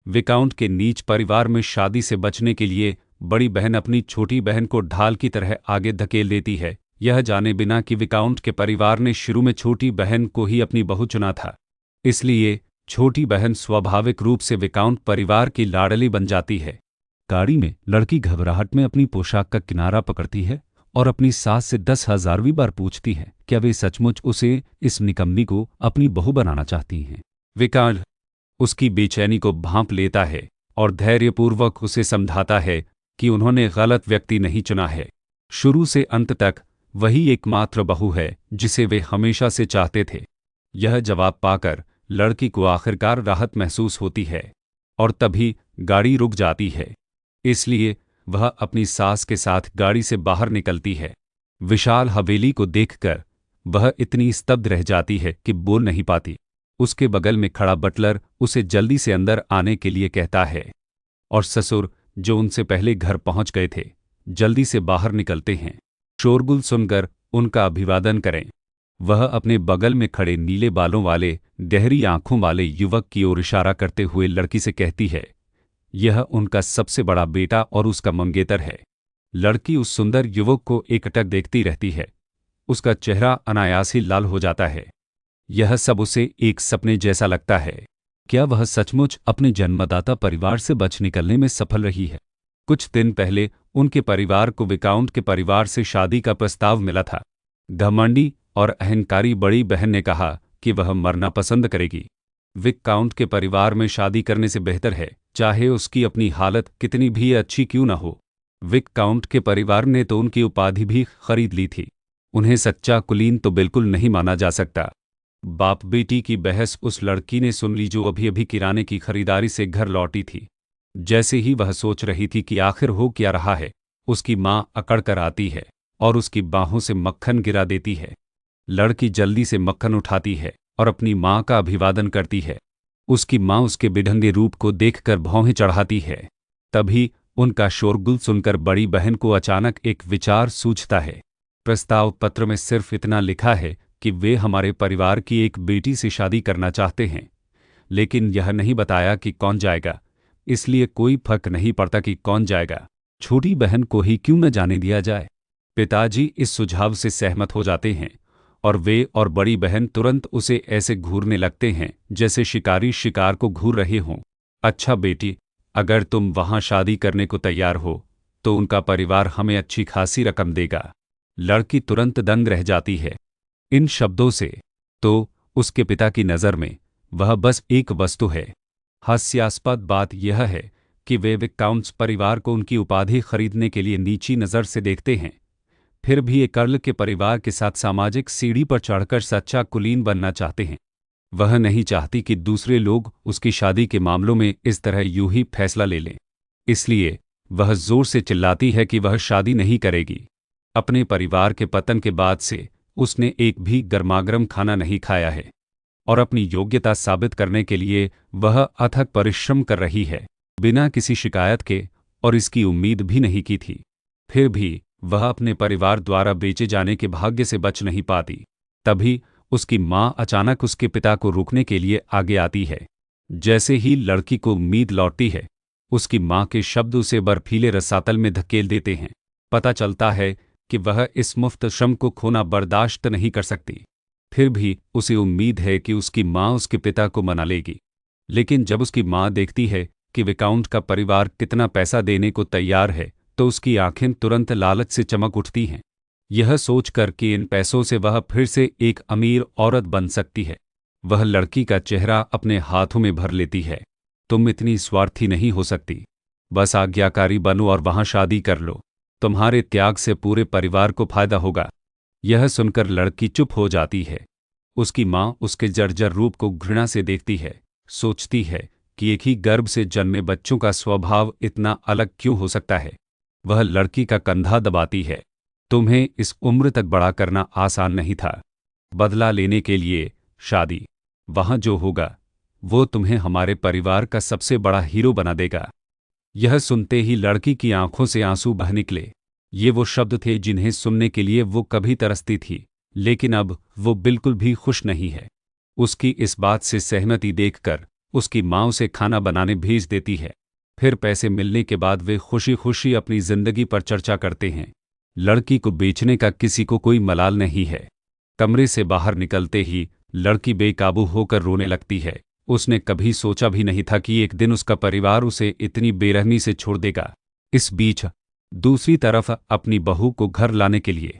विकाउंट के नीच परिवार में शादी से बचने के लिए बड़ी बहन अपनी छोटी बहन को ढाल की तरह आगे धकेल देती है, यह जाने बिना कि विकाउंट के परिवार ने शुरू में छोटी बहन को ही अपनी बहू चुना था। इसलिए छोटी बहन स्वाभाविक रूप से विकाउंट परिवार की लाडली बन जाती है। गाड़ी में लड़की घबराहट में अपनी पोशाक का किनारा पकड़ती है और अपनी सास से 10,000वीं बार पूछती है क्या वे सचमुच उसे, इस निकम्मी को, अपनी बहू बनाना चाहती हैं। विकाउंट उसकी बेचैनी को भांप लेता है और धैर्यपूर्वक उसे समझाता है कि उन्होंने गलत व्यक्ति नहीं चुना है। शुरू से अंत तक वही एकमात्र बहू है जिसे वे हमेशा से चाहते थे। यह जवाब पाकर लड़की को आखिरकार राहत महसूस होती है और तभी गाड़ी रुक जाती है। इसलिए वह अपनी सास के साथ गाड़ी से बाहर निकलती है। विशाल हवेली को देखकर वह इतनी स्तब्ध रह जाती है कि बोल नहीं पाती। उसके बगल में खड़ा बटलर उसे जल्दी से अंदर आने के लिए कहता है और ससुर, जो उनसे पहले घर पहुंच गए थे, जल्दी से बाहर निकलते हैं। शोरगुल सुनकर उनका अभिवादन करें। वह अपने बगल में खड़े नीले बालों वाले, गहरी आंखों वाले युवक की ओर इशारा करते हुए लड़की से कहती है, यह उनका सबसे बड़ा बेटा और उसका मंगेतर है। लड़की उस सुंदर युवक को एकटक देखती रहती है। उसका चेहरा अनायास ही लाल हो जाता है। यह सब उसे एक सपने जैसा लगता है। क्या वह सचमुच अपने जन्मदाता परिवार से बच निकलने में सफल रही है? कुछ दिन पहले उनके परिवार को विकाउंट के परिवार से शादी का प्रस्ताव मिला था। घमंडी और अहंकारी बड़ी बहन ने कहा कि वह मरना पसंद करेगी। विकाउंट के परिवार में शादी करने से बेहतर है, चाहे उसकी अपनी हालत कितनी भी अच्छी क्यों न हो। विकाउंट के परिवार ने तो उनकी उपाधि भी खरीद ली थी। उन्हें सच्चा कुलीन तो बिल्कुल नहीं माना जा सकता। बाप बेटी की बहस उस लड़की ने सुन ली जो अभी अभी किराने की खरीदारी से घर लौटी थी। जैसे ही वह सोच रही थी कि आखिर हो क्या रहा है, उसकी मां अकड़ कर आती है और उसकी बाहों से मक्खन गिरा देती है। लड़की जल्दी से मक्खन उठाती है और अपनी मां का अभिवादन करती है। उसकी मां उसके बिढंगे रूप को देखकर भौहें चढ़ाती है। तभी उनका शोरगुल सुनकर बड़ी बहन को अचानक एक विचार सूझता है। प्रस्ताव पत्र में सिर्फ इतना लिखा है कि वे हमारे परिवार की एक बेटी से शादी करना चाहते हैं, लेकिन यह नहीं बताया कि कौन जाएगा। इसलिए कोई फर्क नहीं पड़ता कि कौन जाएगा, छोटी बहन को ही क्यों न जाने दिया जाए। पिताजी इस सुझाव से सहमत हो जाते हैं और वे और बड़ी बहन तुरंत उसे ऐसे घूरने लगते हैं जैसे शिकारी शिकार को घूर रहे हों। अच्छा बेटी, अगर तुम वहां शादी करने को तैयार हो तो उनका परिवार हमें अच्छी खासी रकम देगा। लड़की तुरंत दंग रह जाती है इन शब्दों से। तो उसके पिता की नज़र में वह बस एक वस्तु है। हास्यास्पद बात यह है कि वे विकाउंट्स परिवार को उनकी उपाधि खरीदने के लिए नीची नज़र से देखते हैं, फिर भी एक कर्ल के परिवार के साथ सामाजिक सीढ़ी पर चढ़कर सच्चा कुलीन बनना चाहते हैं। वह नहीं चाहती कि दूसरे लोग उसकी शादी के मामलों में इस तरह यूं ही फैसला ले लें। इसलिए वह जोर से चिल्लाती है कि वह शादी नहीं करेगी। अपने परिवार के पतन के बाद से उसने एक भी गर्मागर्म खाना नहीं खाया है और अपनी योग्यता साबित करने के लिए वह अथक परिश्रम कर रही है, बिना किसी शिकायत के, और इसकी उम्मीद भी नहीं की थी। फिर भी वह अपने परिवार द्वारा बेचे जाने के भाग्य से बच नहीं पाती। तभी उसकी मां अचानक उसके पिता को रोकने के लिए आगे आती है। जैसे ही लड़की को उम्मीद लौटती है, उसकी मां के शब्द उसे बर्फीले रसातल में धकेल देते हैं। पता चलता है कि वह इस मुफ्त श्रम को खोना बर्दाश्त नहीं कर सकती। फिर भी उसे उम्मीद है कि उसकी मां उसके पिता को मना लेगी। लेकिन जब उसकी मां देखती है कि विकाउंट का परिवार कितना पैसा देने को तैयार है, तो उसकी आंखें तुरंत लालच से चमक उठती हैं। यह सोचकर कि इन पैसों से वह फिर से एक अमीर औरत बन सकती है, वह लड़की का चेहरा अपने हाथों में भर लेती है। तुम इतनी स्वार्थी नहीं हो सकती। बस आज्ञाकारी बनो और वहां शादी कर लो। तुम्हारे त्याग से पूरे परिवार को फायदा होगा। यह सुनकर लड़की चुप हो जाती है। उसकी मां उसके जर्जर रूप को घृणा से देखती है, सोचती है कि एक ही गर्भ से जन्मे बच्चों का स्वभाव इतना अलग क्यों हो सकता है। वह लड़की का कंधा दबाती है। तुम्हें इस उम्र तक बड़ा करना आसान नहीं था। बदला लेने के लिए शादी, वहां जो होगा वो तुम्हें हमारे परिवार का सबसे बड़ा हीरो बना देगा। यह सुनते ही लड़की की आंखों से आंसू बह निकले। ये वो शब्द थे जिन्हें सुनने के लिए वो कभी तरसती थी, लेकिन अब वो बिल्कुल भी खुश नहीं है। उसकी इस बात से सहमति देखकर उसकी माँ उसे खाना बनाने भेज देती है। फिर पैसे मिलने के बाद वे खुशी खुशी अपनी जिंदगी पर चर्चा करते हैं। लड़की को बेचने का किसी को कोई मलाल नहीं है। कमरे से बाहर निकलते ही लड़की बेकाबू होकर रोने लगती है। उसने कभी सोचा भी नहीं था कि एक दिन उसका परिवार उसे इतनी बेरहमी से छोड़ देगा। इस बीच दूसरी तरफ अपनी बहू को घर लाने के लिए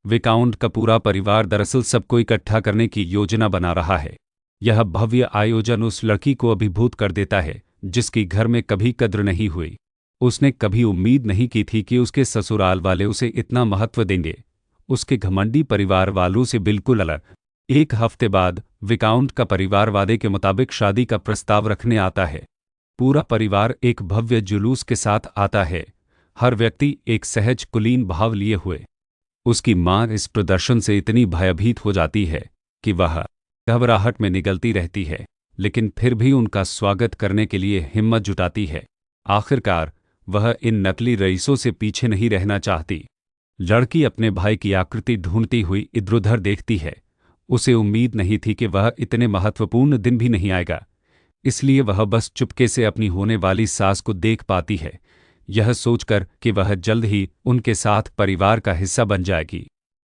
विकाउंट का पूरा परिवार दरअसल सबको इकट्ठा करने की योजना बना रहा है। यह भव्य आयोजन उस लड़की को अभिभूत कर देता है जिसकी घर में कभी कद्र नहीं हुई। उसने कभी उम्मीद नहीं की थी कि उसके ससुराल वाले उसे इतना महत्व देंगे। उसके घमंडी परिवार वालों से बिल्कुल अलग। एक हफ्ते बाद विकाउंट का परिवार वादे के मुताबिक शादी का प्रस्ताव रखने आता है। पूरा परिवार एक भव्य जुलूस के साथ आता है, हर व्यक्ति एक सहज कुलीन भाव लिए हुए। उसकी माँ इस प्रदर्शन से इतनी भयभीत हो जाती है कि वह घबराहट में निगलती रहती है, लेकिन फिर भी उनका स्वागत करने के लिए हिम्मत जुटाती है। आखिरकार वह इन नकली रईसों से पीछे नहीं रहना चाहती। लड़की अपने भाई की आकृति ढूंढती हुई इधर-उधर देखती है। उसे उम्मीद नहीं थी कि वह इतने महत्वपूर्ण दिन भी नहीं आएगा, इसलिए वह बस चुपके से अपनी होने वाली सास को देख पाती है, यह सोचकर कि वह जल्द ही उनके साथ परिवार का हिस्सा बन जाएगी।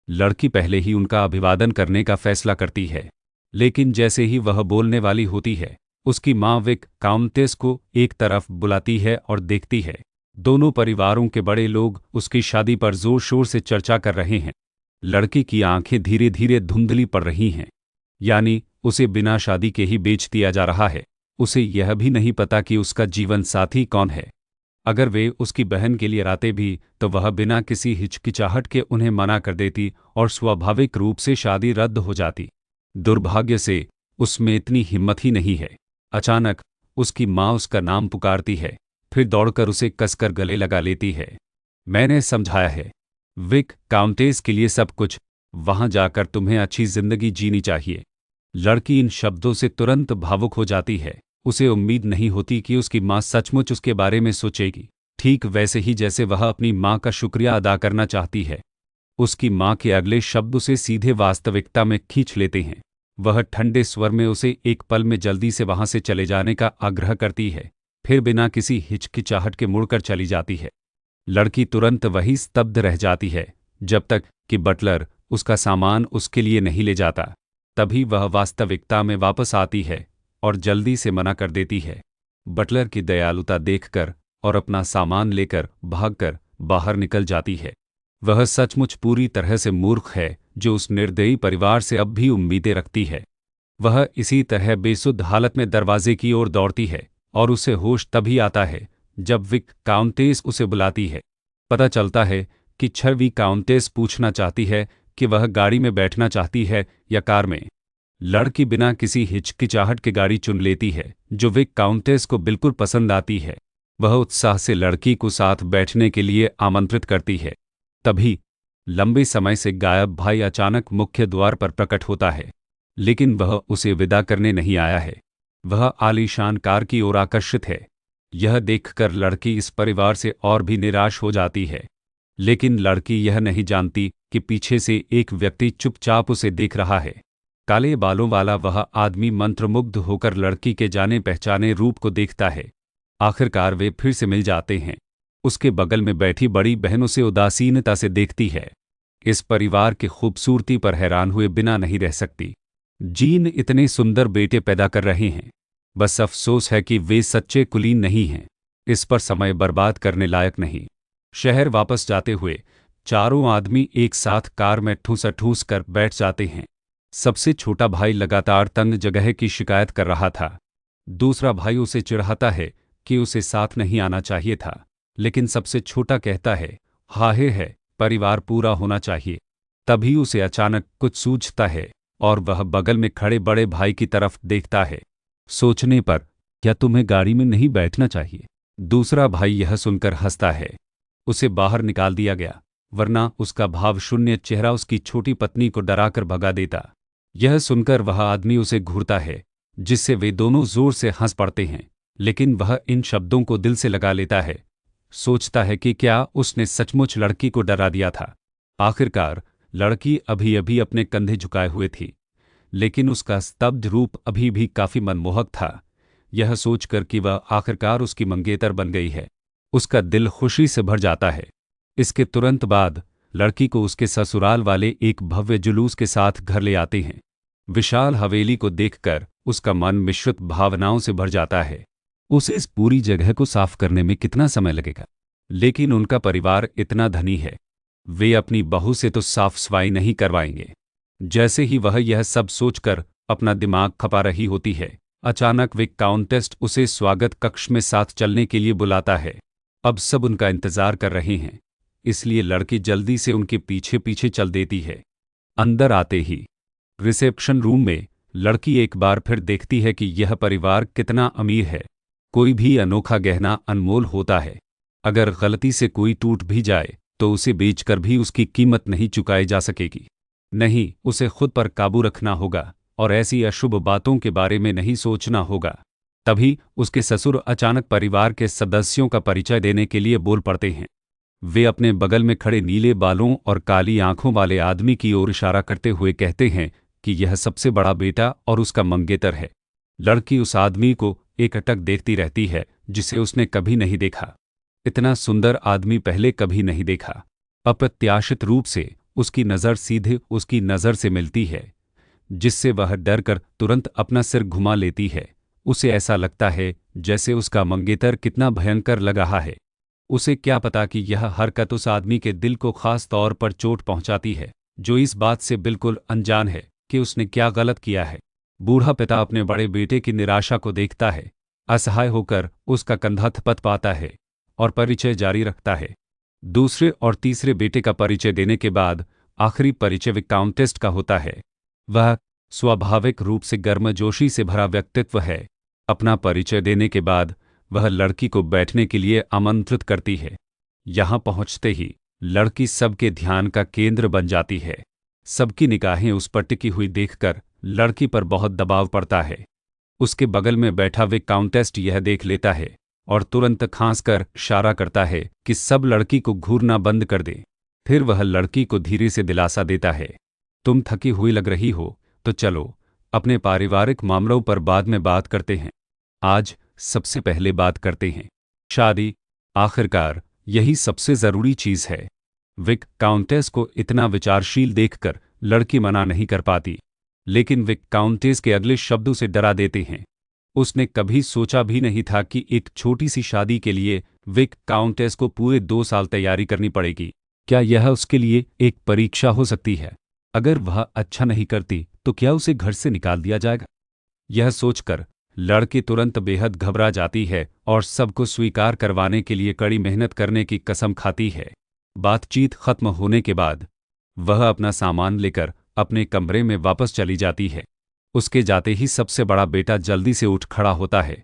लड़की पहले ही उनका अभिवादन करने का फैसला करती है, लेकिन जैसे ही वह बोलने वाली होती है, उसकी माँ विक काउंटेस को एक तरफ बुलाती है और देखती है। दोनों परिवारों के बड़े लोग उसकी शादी पर जोर शोर से चर्चा कर रहे हैं। लड़की की आंखें धीरे धीरे धुंधली पड़ रही हैं, यानी उसे बिना शादी के ही बेच दिया जा रहा है। उसे यह भी नहीं पता कि उसका जीवन साथी कौन है। अगर वे उसकी बहन के लिए आते भी तो वह बिना किसी हिचकिचाहट के उन्हें मना कर देती और स्वाभाविक रूप से शादी रद्द हो जाती। दुर्भाग्य से उसमें इतनी हिम्मत ही नहीं है। अचानक उसकी माँ उसका नाम पुकारती है, फिर दौड़कर उसे कसकर गले लगा लेती है। मैंने समझाया है, विक काउंटेस के लिए सब कुछ, वहां जाकर तुम्हें अच्छी जिंदगी जीनी चाहिए। लड़की इन शब्दों से तुरंत भावुक हो जाती है। उसे उम्मीद नहीं होती कि उसकी माँ सचमुच उसके बारे में सोचेगी, ठीक वैसे ही जैसे वह अपनी माँ का शुक्रिया अदा करना चाहती है। उसकी माँ के अगले शब्द उसे सीधे वास्तविकता में खींच लेते हैं। वह ठंडे स्वर में उसे एक पल में जल्दी से वहां से चले जाने का आग्रह करती है, फिर बिना किसी हिचकिचाहट के मुड़कर चली जाती है। लड़की तुरंत वही स्तब्ध रह जाती है जब तक कि बटलर उसका सामान उसके लिए नहीं ले जाता। तभी वह वास्तविकता में वापस आती है और जल्दी से मना कर देती है। बटलर की दयालुता देखकर और अपना सामान लेकर भागकर बाहर निकल जाती है। वह सचमुच पूरी तरह से मूर्ख है जो उस निर्दयी परिवार से अब भी उम्मीदें रखती है। वह इसी तरह बेसुध हालत में दरवाजे की ओर दौड़ती है और उसे होश तभी आता है जब विक काउंटेस उसे बुलाती है। पता चलता है कि छवि काउंटेस पूछना चाहती है कि वह गाड़ी में बैठना चाहती है या कार में। लड़की बिना किसी हिचकिचाहट के गाड़ी चुन लेती है जो विक काउंटेस को बिल्कुल पसंद आती है। वह उत्साह से लड़की को साथ बैठने के लिए आमंत्रित करती है। तभी लंबे समय से गायब भाई अचानक मुख्य द्वार पर प्रकट होता है, लेकिन वह उसे विदा करने नहीं आया है। वह आलीशान कार की ओर आकर्षित है। यह देखकर लड़की इस परिवार से और भी निराश हो जाती है, लेकिन लड़की यह नहीं जानती कि पीछे से एक व्यक्ति चुपचाप उसे देख रहा है। काले बालों वाला वह आदमी मंत्रमुग्ध होकर लड़की के जाने पहचाने रूप को देखता है। आखिरकार वे फिर से मिल जाते हैं। उसके बगल में बैठी बड़ी बहन उसे उदासीनता से देखती है। इस परिवार की खूबसूरती पर हैरान हुए बिना नहीं रह सकती। जीन इतने सुंदर बेटे पैदा कर रहे हैं, बस अफसोस है कि वे सच्चे कुलीन नहीं हैं। इस पर समय बर्बाद करने लायक नहीं। शहर वापस जाते हुए चारों आदमी एक साथ कार में ठूस कर बैठ जाते हैं। सबसे छोटा भाई लगातार तंग जगह की शिकायत कर रहा था। दूसरा भाई उसे चिढ़ाता है कि उसे साथ नहीं आना चाहिए था, लेकिन सबसे छोटा कहता है, हाहे है, परिवार पूरा होना चाहिए। तभी उसे अचानक कुछ सूझता है और वह बगल में खड़े बड़े भाई की तरफ देखता है। सोचने पर, क्या तुम्हें गाड़ी में नहीं बैठना चाहिए? दूसरा भाई यह सुनकर हंसता है। उसे बाहर निकाल दिया गया, वरना उसका भाव शून्य चेहरा उसकी छोटी पत्नी को डराकर भगा देता। यह सुनकर वह आदमी उसे घूरता है, जिससे वे दोनों जोर से हंस पड़ते हैं, लेकिन वह इन शब्दों को दिल से लगा लेता है। सोचता है कि क्या उसने सचमुच लड़की को डरा दिया था। आखिरकार लड़की अभी अभी अपने कंधे झुकाए हुए थी, लेकिन उसका स्तब्ध रूप अभी भी काफी मनमोहक था। यह सोचकर कि वह आखिरकार उसकी मंगेतर बन गई है, उसका दिल खुशी से भर जाता है। इसके तुरंत बाद लड़की को उसके ससुराल वाले एक भव्य जुलूस के साथ घर ले आते हैं। विशाल हवेली को देखकर उसका मन मिश्रित भावनाओं से भर जाता है। उसे इस पूरी जगह को साफ करने में कितना समय लगेगा, लेकिन उनका परिवार इतना धनी है, वे अपनी बहू से तो साफ सफाई नहीं करवाएंगे। जैसे ही वह यह सब सोचकर अपना दिमाग खपा रही होती है, अचानक वे काउंटेस्ट उसे स्वागत कक्ष में साथ चलने के लिए बुलाता है। अब सब उनका इंतजार कर रहे हैं, इसलिए लड़की जल्दी से उनके पीछे पीछे चल देती है। अंदर आते ही रिसेप्शन रूम में लड़की एक बार फिर देखती है कि यह परिवार कितना अमीर है। कोई भी अनोखा गहना अनमोल होता है, अगर गलती से कोई टूट भी जाए तो उसे बेचकर भी उसकी कीमत नहीं चुकाई जा सकेगी। नहीं, उसे खुद पर काबू रखना होगा और ऐसी अशुभ बातों के बारे में नहीं सोचना होगा। तभी उसके ससुर अचानक परिवार के सदस्यों का परिचय देने के लिए बोल पड़ते हैं। वे अपने बगल में खड़े नीले बालों और काली आंखों वाले आदमी की ओर इशारा करते हुए कहते हैं कि यह सबसे बड़ा बेटा और उसका मंगेतर है। लड़की उस आदमी को एकटक देखती रहती है जिसे उसने कभी नहीं देखा। इतना सुंदर आदमी पहले कभी नहीं देखा। अप्रत्याशित रूप से उसकी नज़र सीधे उसकी नज़र से मिलती है, जिससे वह डरकर तुरंत अपना सिर घुमा लेती है। उसे ऐसा लगता है जैसे उसका मंगेतर कितना भयंकर लग रहा है। उसे क्या पता कि यह हरकत उस आदमी के दिल को खास तौर पर चोट पहुंचाती है, जो इस बात से बिल्कुल अनजान है कि उसने क्या गलत किया है। बूढ़ा पिता अपने बड़े बेटे की निराशा को देखता है, असहाय होकर उसका कंधा थपथ पाता है और परिचय जारी रखता है। दूसरे और तीसरे बेटे का परिचय देने के बाद आखिरी परिचय विकाउंटेस्ट का होता है। वह स्वाभाविक रूप से गर्मजोशी से भरा व्यक्तित्व है। अपना परिचय देने के बाद वह लड़की को बैठने के लिए आमंत्रित करती है। यहाँ पहुँचते ही लड़की सबके ध्यान का केंद्र बन जाती है। सबकी निगाहें उस पर टिकी हुई देखकर लड़की पर बहुत दबाव पड़ता है। उसके बगल में बैठा विकाउंटेस्ट यह देख लेता है और तुरंत खांसकर इशारा करता है कि सब लड़की को घूरना बंद कर दें। फिर वह लड़की को धीरे से दिलासा देता है, तुम थकी हुई लग रही हो तो चलो अपने पारिवारिक मामलों पर बाद में बात करते हैं। आज सबसे पहले बात करते हैं शादी। आखिरकार यही सबसे जरूरी चीज है। विक काउंटेस को इतना विचारशील देखकर लड़की मना नहीं कर पाती, लेकिन विक काउंटेस के अगले शब्द उसे डरा देते हैं। उसने कभी सोचा भी नहीं था कि एक छोटी सी शादी के लिए विक काउंटेस को पूरे 2 साल तैयारी करनी पड़ेगी। क्या यह उसके लिए एक परीक्षा हो सकती है? अगर वह अच्छा नहीं करती तो क्या उसे घर से निकाल दिया जाएगा? यह सोचकर लड़की तुरंत बेहद घबरा जाती है और सबको स्वीकार करवाने के लिए कड़ी मेहनत करने की कसम खाती है। बातचीत खत्म होने के बाद वह अपना सामान लेकर अपने कमरे में वापस चली जाती है। उसके जाते ही सबसे बड़ा बेटा जल्दी से उठ खड़ा होता है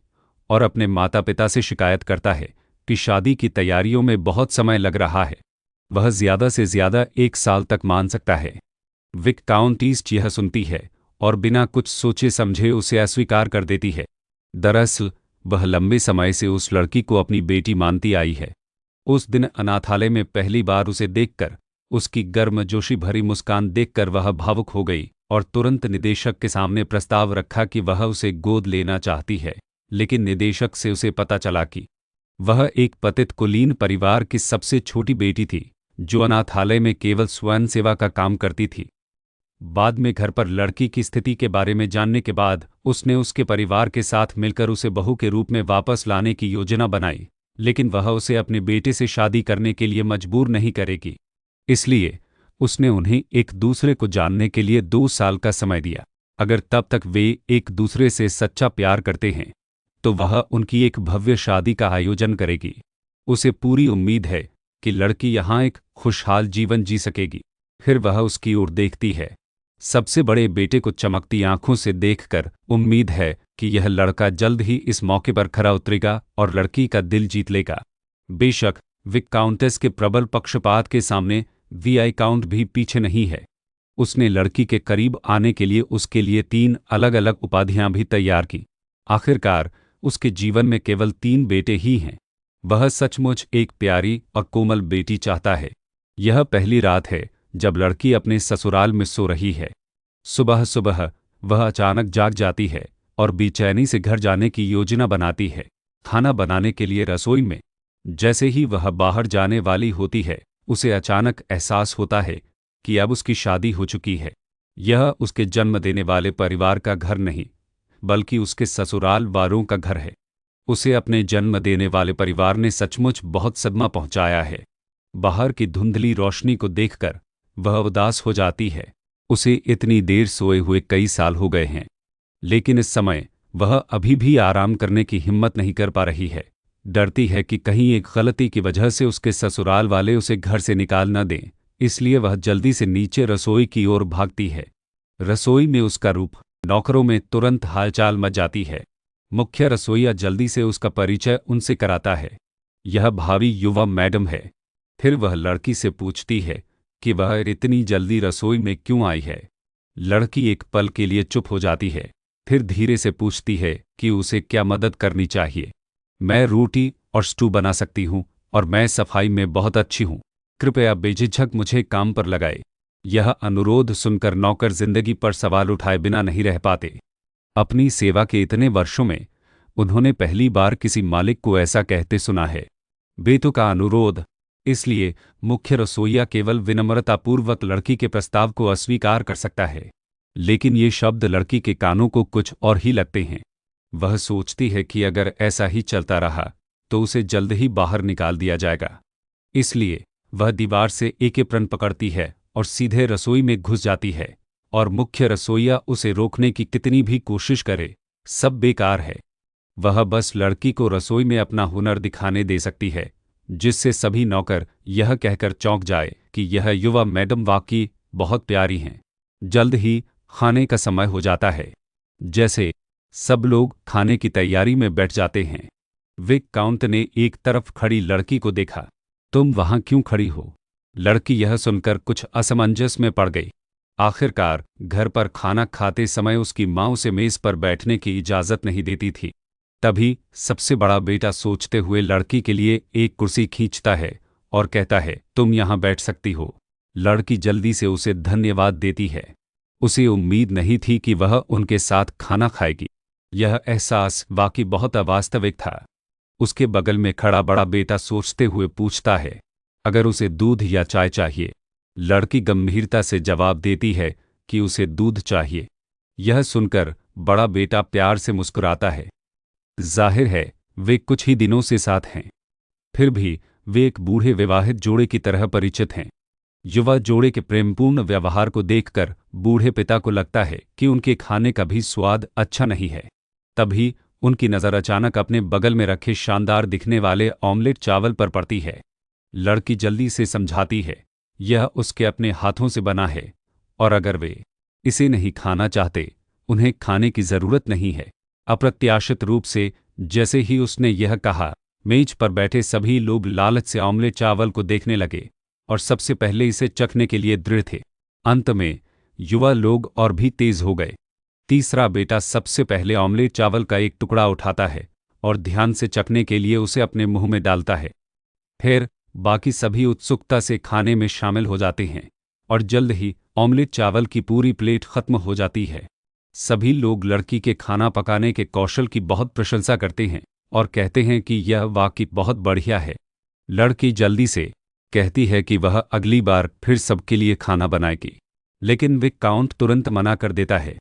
और अपने माता पिता से शिकायत करता है कि शादी की तैयारियों में बहुत समय लग रहा है। वह ज्यादा से ज्यादा 1 साल तक मान सकता है। विक काउंटेस यह सुनती है और बिना कुछ सोचे समझे उसे अस्वीकार कर देती है। दरअसल वह लंबे समय से उस लड़की को अपनी बेटी मानती आई है। उस दिन अनाथालय में पहली बार उसे देखकर उसकी गर्मजोशी भरी मुस्कान देखकर वह भावुक हो गई और तुरंत निदेशक के सामने प्रस्ताव रखा कि वह उसे गोद लेना चाहती है। लेकिन निदेशक से उसे पता चला कि वह एक पतित कुलीन परिवार की सबसे छोटी बेटी थी, जो अनाथालय में केवल स्वयं सेवा का काम करती थी। बाद में घर पर लड़की की स्थिति के बारे में जानने के बाद उसने उसके परिवार के साथ मिलकर उसे बहू के रूप में वापस लाने की योजना बनाई, लेकिन वह उसे अपने बेटे से शादी करने के लिए मजबूर नहीं करेगी। इसलिए उसने उन्हें एक दूसरे को जानने के लिए 2 साल का समय दिया। अगर तब तक वे एक दूसरे से सच्चा प्यार करते हैं तो वह उनकी एक भव्य शादी का आयोजन करेगी। उसे पूरी उम्मीद है कि लड़की यहाँ एक खुशहाल जीवन जी सकेगी। फिर वह उसकी ओर देखती है। सबसे बड़े बेटे को चमकती आंखों से देखकर उम्मीद है कि यह लड़का जल्द ही इस मौके पर खरा उतरेगा और लड़की का दिल जीत लेगा। बेशक विक काउंटेस के प्रबल पक्षपात के सामने विकाउंट भी पीछे नहीं है। उसने लड़की के करीब आने के लिए उसके लिए 3 अलग अलग उपाधियां भी तैयार की। आखिरकार उसके जीवन में केवल 3 बेटे ही हैं। वह सचमुच एक प्यारी और कोमल बेटी चाहता है। यह पहली रात है जब लड़की अपने ससुराल में सो रही है। सुबह सुबह वह अचानक जाग जाती है और बेचैनी से घर जाने की योजना बनाती है। खाना बनाने के लिए रसोई में जैसे ही वह बाहर जाने वाली होती है, उसे अचानक एहसास होता है कि अब उसकी शादी हो चुकी है। यह उसके जन्म देने वाले परिवार का घर नहीं, बल्कि उसके ससुराल वालों का घर है। उसे अपने जन्म देने वाले परिवार ने सचमुच बहुत सदमा पहुंचाया है। बाहर की धुंधली रोशनी को देखकर वह उदास हो जाती है। उसे इतनी देर सोए हुए कई साल हो गए हैं, लेकिन इस समय वह अभी भी आराम करने की हिम्मत नहीं कर पा रही है। डरती है कि कहीं एक गलती की वजह से उसके ससुराल वाले उसे घर से निकाल न दें, इसलिए वह जल्दी से नीचे रसोई की ओर भागती है। रसोई में उसका रूप नौकरों में तुरंत हालचाल मच जाती है। मुख्य रसोइया जल्दी से उसका परिचय उनसे कराता है। यह भावी युवा मैडम है। फिर वह लड़की से पूछती है कि वह इतनी जल्दी रसोई में क्यों आई है। लड़की एक पल के लिए चुप हो जाती है, फिर धीरे से पूछती है कि उसे क्या मदद करनी चाहिए। मैं रोटी और स्टू बना सकती हूँ और मैं सफाई में बहुत अच्छी हूँ, कृपया बेझिझक मुझे काम पर लगाए। यह अनुरोध सुनकर नौकर जिंदगी पर सवाल उठाए बिना नहीं रह पाते। अपनी सेवा के इतने वर्षों में उन्होंने पहली बार किसी मालिक को ऐसा कहते सुना है। बेटों का अनुरोध। इसलिए मुख्य रसोइया केवल विनम्रतापूर्वक लड़की के प्रस्ताव को अस्वीकार कर सकता है, लेकिन ये शब्द लड़की के कानों को कुछ और ही लगते हैं। वह सोचती है कि अगर ऐसा ही चलता रहा तो उसे जल्द ही बाहर निकाल दिया जाएगा। इसलिए वह दीवार से एक एप्रन पकड़ती है और सीधे रसोई में घुस जाती है, और मुख्य रसोइया उसे रोकने की कितनी भी कोशिश करे, सब बेकार है। वह बस लड़की को रसोई में अपना हुनर दिखाने दे सकती है, जिससे सभी नौकर यह कहकर चौंक जाए कि यह युवा मैडम वाकई बहुत प्यारी हैं। जल्द ही खाने का समय हो जाता है। जैसे सब लोग खाने की तैयारी में बैठ जाते हैं, विक्रांत ने एक तरफ खड़ी लड़की को देखा। तुम वहां क्यों खड़ी हो? लड़की यह सुनकर कुछ असमंजस में पड़ गई। आखिरकार घर पर खाना खाते समय उसकी माँ उसे मेज पर बैठने की इजाज़त नहीं देती थी। तभी सबसे बड़ा बेटा सोचते हुए लड़की के लिए एक कुर्सी खींचता है और कहता है, तुम यहाँ बैठ सकती हो। लड़की जल्दी से उसे धन्यवाद देती है। उसे उम्मीद नहीं थी कि वह उनके साथ खाना खाएगी। यह एहसास वाकई बहुत अवास्तविक था। उसके बगल में खड़ा बड़ा बेटा सोचते हुए पूछता है, अगर उसे दूध या चाय चाहिए? लड़की गंभीरता से जवाब देती है कि उसे दूध चाहिए। यह सुनकर बड़ा बेटा प्यार से मुस्कुराता है। जाहिर है वे कुछ ही दिनों से साथ हैं, फिर भी वे एक बूढ़े विवाहित जोड़े की तरह परिचित हैं। युवा जोड़े के प्रेमपूर्ण व्यवहार को देखकर बूढ़े पिता को लगता है कि उनके खाने का भी स्वाद अच्छा नहीं है। तभी उनकी नज़र अचानक अपने बगल में रखे शानदार दिखने वाले ऑमलेट चावल पर पड़ती है। लड़की जल्दी से समझाती है, यह उसके अपने हाथों से बना है और अगर वे इसे नहीं खाना चाहते, उन्हें खाने की ज़रूरत नहीं है। अप्रत्याशित रूप से जैसे ही उसने यह कहा, मेज पर बैठे सभी लोग लालच से ऑमलेट चावल को देखने लगे और सबसे पहले इसे चखने के लिए दृढ़ थे। अंत में युवा लोग और भी तेज हो गए। तीसरा बेटा सबसे पहले ऑमलेट चावल का एक टुकड़ा उठाता है और ध्यान से चखने के लिए उसे अपने मुंह में डालता है। फिर बाकी सभी उत्सुकता से खाने में शामिल हो जाते हैं और जल्द ही ऑमलेट चावल की पूरी प्लेट खत्म हो जाती है। सभी लोग लड़की के खाना पकाने के कौशल की बहुत प्रशंसा करते हैं और कहते हैं कि यह वाकई बहुत बढ़िया है। लड़की जल्दी से कहती है कि वह अगली बार फिर सबके लिए खाना बनाएगी, लेकिन विक्रांत तुरंत मना कर देता है।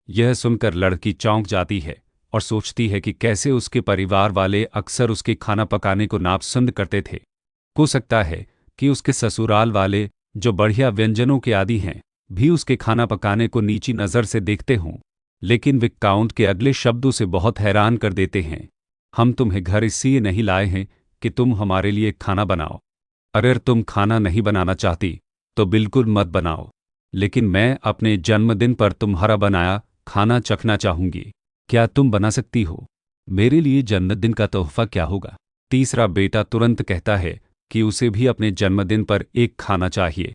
यह सुनकर लड़की चौंक जाती है और सोचती है कि कैसे उसके परिवार वाले अक्सर उसके खाना पकाने को नापसंद करते थे। हो सकता है कि उसके ससुराल वाले, जो बढ़िया व्यंजनों के आदी हैं, भी उसके खाना पकाने को नीची नज़र से देखते हों। लेकिन विक्रांत के अगले शब्द उसे बहुत हैरान कर देते हैं। हम तुम्हें घर इसलिए नहीं लाए हैं कि तुम हमारे लिए खाना बनाओ। अगर तुम खाना नहीं बनाना चाहती तो बिल्कुल मत बनाओ, लेकिन मैं अपने जन्मदिन पर तुम्हारा बनाया खाना चखना चाहूंगी। क्या तुम बना सकती हो? मेरे लिए जन्मदिन का तोहफा क्या होगा? तीसरा बेटा तुरंत कहता है कि उसे भी अपने जन्मदिन पर एक खाना चाहिए।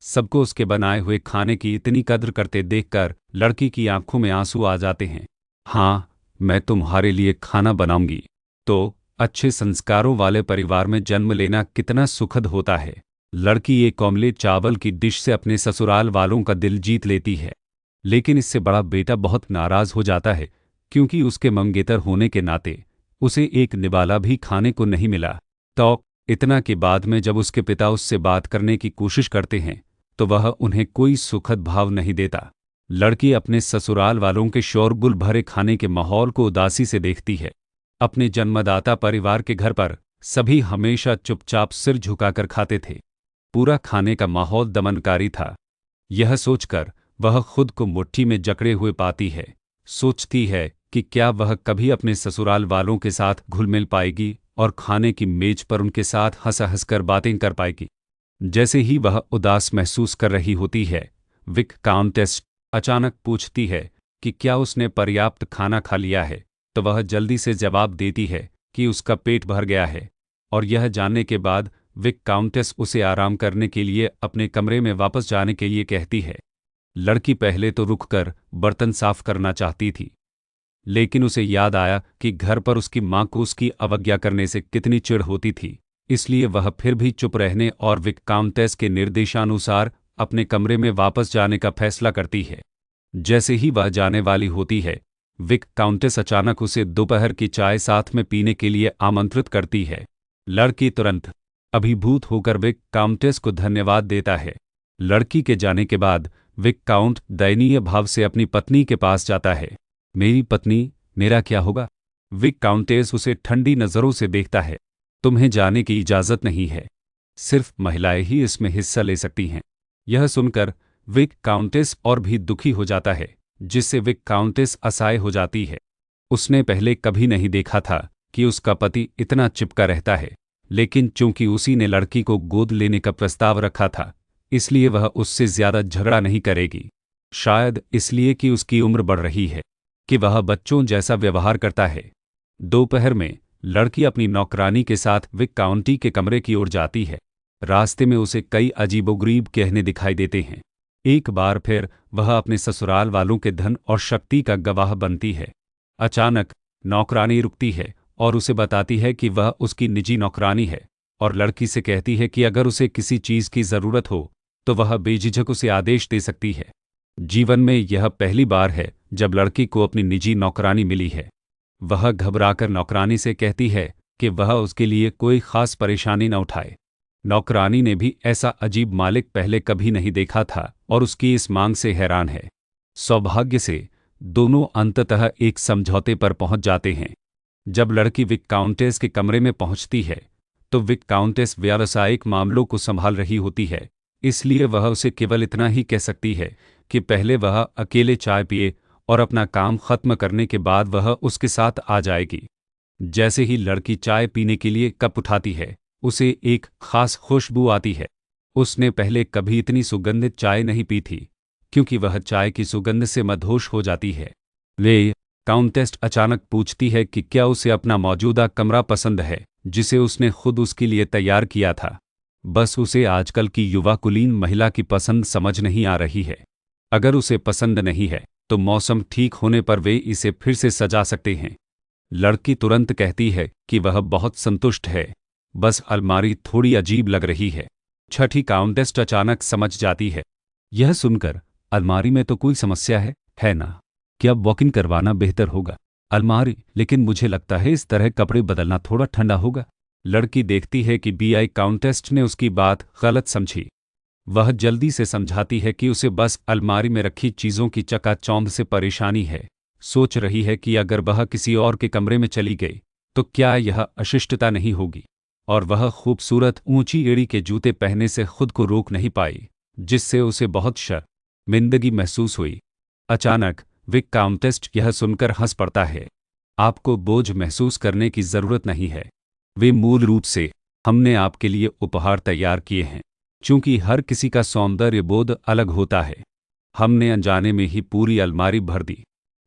सबको उसके बनाए हुए खाने की इतनी कद्र करते देखकर लड़की की आंखों में आंसू आ जाते हैं। हाँ, मैं तुम्हारे लिए खाना बनाऊंगी। तो अच्छे संस्कारों वाले परिवार में जन्म लेना कितना सुखद होता है। लड़की एक ऑमलेट चावल की डिश से अपने ससुराल वालों का दिल जीत लेती है, लेकिन इससे बड़ा बेटा बहुत नाराज हो जाता है क्योंकि उसके मंगेतर होने के नाते उसे एक निवाला भी खाने को नहीं मिला। तो इतना के बाद में जब उसके पिता उससे बात करने की कोशिश करते हैं तो वह उन्हें कोई सुखद भाव नहीं देता। लड़की अपने ससुराल वालों के शोरगुल भरे खाने के माहौल को उदासी से देखती है। अपने जन्मदाता परिवार के घर पर सभी हमेशा चुपचाप सिर झुकाकर खाते थे। पूरा खाने का माहौल दमनकारी था। यह सोचकर वह खुद को मुट्ठी में जकड़े हुए पाती है। सोचती है कि क्या वह कभी अपने ससुराल वालों के साथ घुल मिल पाएगी और खाने की मेज पर उनके साथ हंस हंसकर बातें कर पाएगी। जैसे ही वह उदास महसूस कर रही होती है, विक काउंटेस अचानक पूछती है कि क्या उसने पर्याप्त खाना खा लिया है, तो वह जल्दी से जवाब देती है कि उसका पेट भर गया है। और यह जानने के बाद विक काउंटेस उसे आराम करने के लिए अपने कमरे में वापस जाने के लिए कहती है। लड़की पहले तो रुककर बर्तन साफ करना चाहती थी, लेकिन उसे याद आया कि घर पर उसकी मां को उसकी अवज्ञा करने से कितनी चिढ़ होती थी। इसलिए वह फिर भी चुप रहने और विक काउंटेस के निर्देशानुसार अपने कमरे में वापस जाने का फैसला करती है। जैसे ही वह जाने वाली होती है, विक काउंटेस अचानक उसे दोपहर की चाय साथ में पीने के लिए आमंत्रित करती है। लड़की तुरंत अभिभूत होकर विक काउंटेस को धन्यवाद देता है। लड़की के जाने के बाद विक काउंट दयनीय भाव से अपनी पत्नी के पास जाता है। मेरी पत्नी, मेरा क्या होगा? विक काउंटेस उसे ठंडी नज़रों से देखता है। तुम्हें जाने की इजाज़त नहीं है, सिर्फ महिलाएं ही इसमें हिस्सा ले सकती हैं। यह सुनकर विक काउंटेस और भी दुखी हो जाता है, जिससे विक काउंटेस असहाय हो जाती है। उसने पहले कभी नहीं देखा था कि उसका पति इतना चिपका रहता है, लेकिन चूंकि उसी ने लड़की को गोद लेने का प्रस्ताव रखा था, इसलिए वह उससे ज्यादा झगड़ा नहीं करेगी। शायद इसलिए कि उसकी उम्र बढ़ रही है कि वह बच्चों जैसा व्यवहार करता है। दोपहर में लड़की अपनी नौकरानी के साथ विक काउंटी के कमरे की ओर जाती है। रास्ते में उसे कई अजीबोगरीब गहने दिखाई देते हैं। एक बार फिर वह अपने ससुराल वालों के धन और शक्ति का गवाह बनती है। अचानक नौकरानी रुकती है और उसे बताती है कि वह उसकी निजी नौकरानी है, और लड़की से कहती है कि अगर उसे किसी चीज़ की ज़रूरत हो तो वह बेझिझक उसे आदेश दे सकती है। जीवन में यह पहली बार है जब लड़की को अपनी निजी नौकरानी मिली है। वह घबराकर नौकरानी से कहती है कि वह उसके लिए कोई खास परेशानी न उठाए। नौकरानी ने भी ऐसा अजीब मालिक पहले कभी नहीं देखा था और उसकी इस मांग से हैरान है। सौभाग्य से दोनों अंततः एक समझौते पर पहुंच जाते हैं। जब लड़की विक काउंटेस के कमरे में पहुंचती है तो विक काउंटेस व्यावसायिक मामलों को संभाल रही होती है, इसलिए वह उसे केवल इतना ही कह सकती है कि पहले वह अकेले चाय पिए और अपना काम खत्म करने के बाद वह उसके साथ आ जाएगी। जैसे ही लड़की चाय पीने के लिए कप उठाती है, उसे एक खास खुशबू आती है। उसने पहले कभी इतनी सुगंधित चाय नहीं पी थी, क्योंकि वह चाय की सुगंध से मदहोश हो जाती है। वे काउंटेस अचानक पूछती है कि क्या उसे अपना मौजूदा कमरा पसंद है, जिसे उसने खुद उसके लिए तैयार किया था। बस उसे आजकल की युवा कुलीन महिला की पसंद समझ नहीं आ रही है। अगर उसे पसंद नहीं है तो मौसम ठीक होने पर वे इसे फिर से सजा सकते हैं। लड़की तुरंत कहती है कि वह बहुत संतुष्ट है, बस अलमारी थोड़ी अजीब लग रही है। छठी काउंटेस अचानक समझ जाती है। यह सुनकर, अलमारी में तो कोई समस्या है ना? क्या वॉक इन करवाना बेहतर होगा? अलमारी, लेकिन मुझे लगता है इस तरह कपड़े बदलना थोड़ा ठंडा होगा। लड़की देखती है कि बीआई काउंटेस ने उसकी बात गलत समझी। वह जल्दी से समझाती है कि उसे बस अलमारी में रखी चीज़ों की चकाचौंध से परेशानी है। सोच रही है कि अगर वह किसी और के कमरे में चली गई तो क्या यह अशिष्टता नहीं होगी, और वह खूबसूरत ऊंची एड़ी के जूते पहनने से खुद को रोक नहीं पाई, जिससे उसे बहुत शर्मिंदगी महसूस हुई। अचानक विक काउंटेस यह सुनकर हंस पड़ता है। आपको बोझ महसूस करने की ज़रूरत नहीं है। वे मूल रूप से हमने आपके लिए उपहार तैयार किए हैं। चूंकि हर किसी का सौंदर्य बोध अलग होता है, हमने अनजाने में ही पूरी अलमारी भर दी।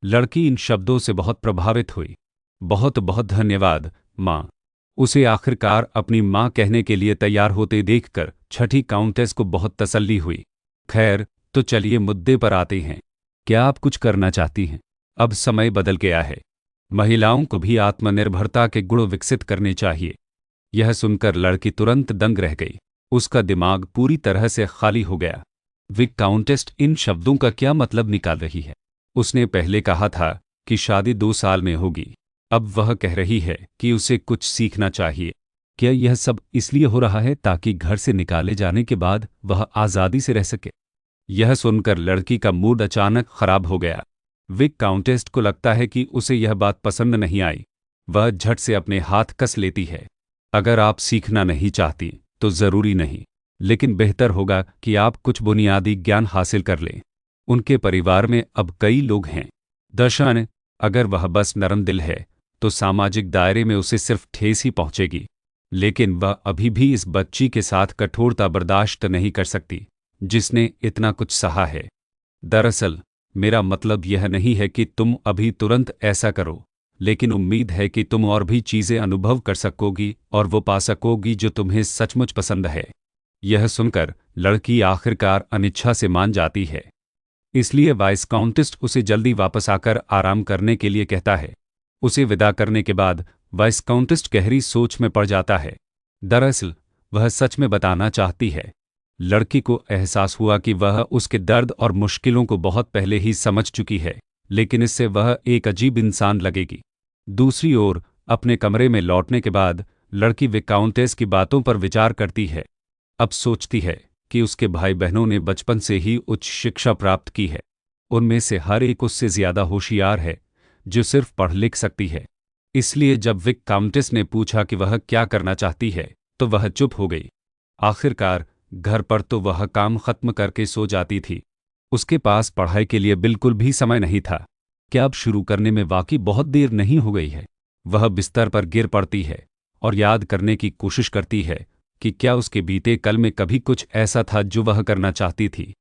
लड़की इन शब्दों से बहुत प्रभावित हुई। बहुत बहुत धन्यवाद माँ। उसे आखिरकार अपनी माँ कहने के लिए तैयार होते देखकर छठी काउंटेस को बहुत तसल्ली हुई। खैर, तो चलिए मुद्दे पर आते हैं। क्या आप कुछ करना चाहती हैं? अब समय बदल गया है। महिलाओं को भी आत्मनिर्भरता के गुण विकसित करने चाहिए। यह सुनकर लड़की तुरंत दंग रह गई। उसका दिमाग पूरी तरह से खाली हो गया। विक काउंटेस इन शब्दों का क्या मतलब निकाल रही है? उसने पहले कहा था कि शादी 2 साल में होगी। अब वह कह रही है कि उसे कुछ सीखना चाहिए। क्या यह सब इसलिए हो रहा है ताकि घर से निकाले जाने के बाद वह आज़ादी से रह सके? यह सुनकर लड़की का मूड अचानक खराब हो गया। विक काउंटेस्ट को लगता है कि उसे यह बात पसंद नहीं आई। वह झट से अपने हाथ कस लेती है। अगर आप सीखना नहीं चाहती तो ज़रूरी नहीं, लेकिन बेहतर होगा कि आप कुछ बुनियादी ज्ञान हासिल कर लें। उनके परिवार में अब कई लोग हैं। दर्शन, अगर वह बस नरम दिल है तो सामाजिक दायरे में उसे सिर्फ ठेस ही पहुंचेगी, लेकिन वह अभी भी इस बच्ची के साथ कठोरता बर्दाश्त नहीं कर सकती जिसने इतना कुछ सहा है। दरअसल मेरा मतलब यह नहीं है कि तुम अभी तुरंत ऐसा करो, लेकिन उम्मीद है कि तुम और भी चीज़ें अनुभव कर सकोगी और वो पा सकोगी जो तुम्हें सचमुच पसंद है। यह सुनकर लड़की आखिरकार अनिच्छा से मान जाती है। इसलिए वाइस काउंटेस्ट उसे जल्दी वापस आकर आराम करने के लिए कहता है। उसे विदा करने के बाद वाइस काउंटेस्ट गहरी सोच में पड़ जाता है। दरअसल वह सच में बताना चाहती है। लड़की को एहसास हुआ कि वह उसके दर्द और मुश्किलों को बहुत पहले ही समझ चुकी है, लेकिन इससे वह एक अजीब इंसान लगेगी। दूसरी ओर अपने कमरे में लौटने के बाद लड़की विकाउंटेस की बातों पर विचार करती है। अब सोचती है कि उसके भाई बहनों ने बचपन से ही उच्च शिक्षा प्राप्त की है। उनमें से हर एक उससे ज़्यादा होशियार है, जो सिर्फ पढ़ लिख सकती है। इसलिए जब विक काउंटेस ने पूछा कि वह क्या करना चाहती है तो वह चुप हो गई। आखिरकार घर पर तो वह काम खत्म करके सो जाती थी। उसके पास पढ़ाई के लिए बिल्कुल भी समय नहीं था। क्या अब शुरू करने में वाकई बहुत देर नहीं हो गई है? वह बिस्तर पर गिर पड़ती है और याद करने की कोशिश करती है कि क्या उसके बीते कल में कभी कुछ ऐसा था जो वह करना चाहती थी।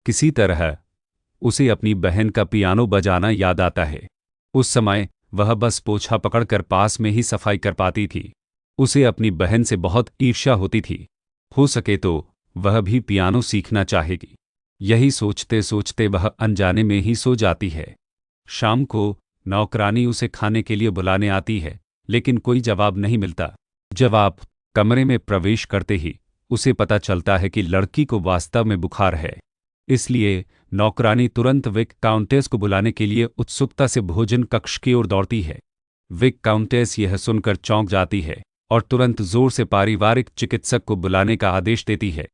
किसी तरह उसे अपनी बहन का पियानो बजाना याद आता है। उस समय वह बस पोछा पकड़कर पास में ही सफाई कर पाती थी। उसे अपनी बहन से बहुत ईर्ष्या होती थी। हो सके तो वह भी पियानो सीखना चाहेगी। यही सोचते सोचते वह अनजाने में ही सो जाती है। शाम को नौकरानी उसे खाने के लिए बुलाने आती है, लेकिन कोई जवाब नहीं मिलता। जब आप कमरे में प्रवेश करते ही उसे पता चलता है कि लड़की को वास्तव में बुखार है। इसलिए नौकरानी तुरंत विक काउंटेस को बुलाने के लिए उत्सुकता से भोजन कक्ष की ओर दौड़ती है। विक काउंटेस यह सुनकर चौंक जाती है और तुरंत जोर से पारिवारिक चिकित्सक को बुलाने का आदेश देती है।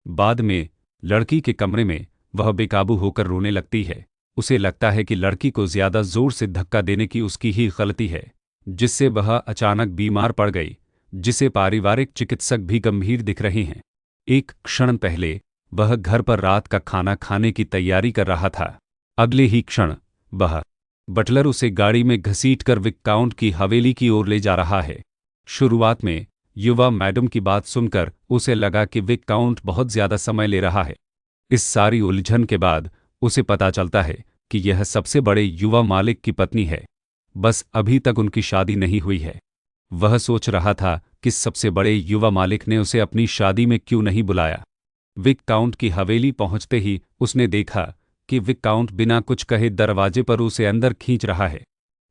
बाद में लड़की के कमरे में वह बेकाबू होकर रोने लगती है। उसे लगता है कि लड़की को ज्यादा जोर से धक्का देने की उसकी ही गलती है, जिससे वह अचानक बीमार पड़ गई, जिसे पारिवारिक चिकित्सक भी गंभीर दिख रहे हैं। एक क्षण पहले वह घर पर रात का खाना खाने की तैयारी कर रहा था। अगले ही क्षण वह बटलर उसे गाड़ी में घसीटकर विक्काउंट की हवेली की ओर ले जा रहा है। शुरुआत में युवा मैडम की बात सुनकर उसे लगा कि विक्काउंट बहुत ज्यादा समय ले रहा है। इस सारी उलझन के बाद उसे पता चलता है कि यह सबसे बड़े युवा मालिक की पत्नी है। बस अभी तक उनकी शादी नहीं हुई है। वह सोच रहा था कि सबसे बड़े युवा मालिक ने उसे अपनी शादी में क्यों नहीं बुलाया। विक्काउंट की हवेली पहुंचते ही उसने देखा कि विक्काउंट बिना कुछ कहे दरवाजे पर उसे अंदर खींच रहा है।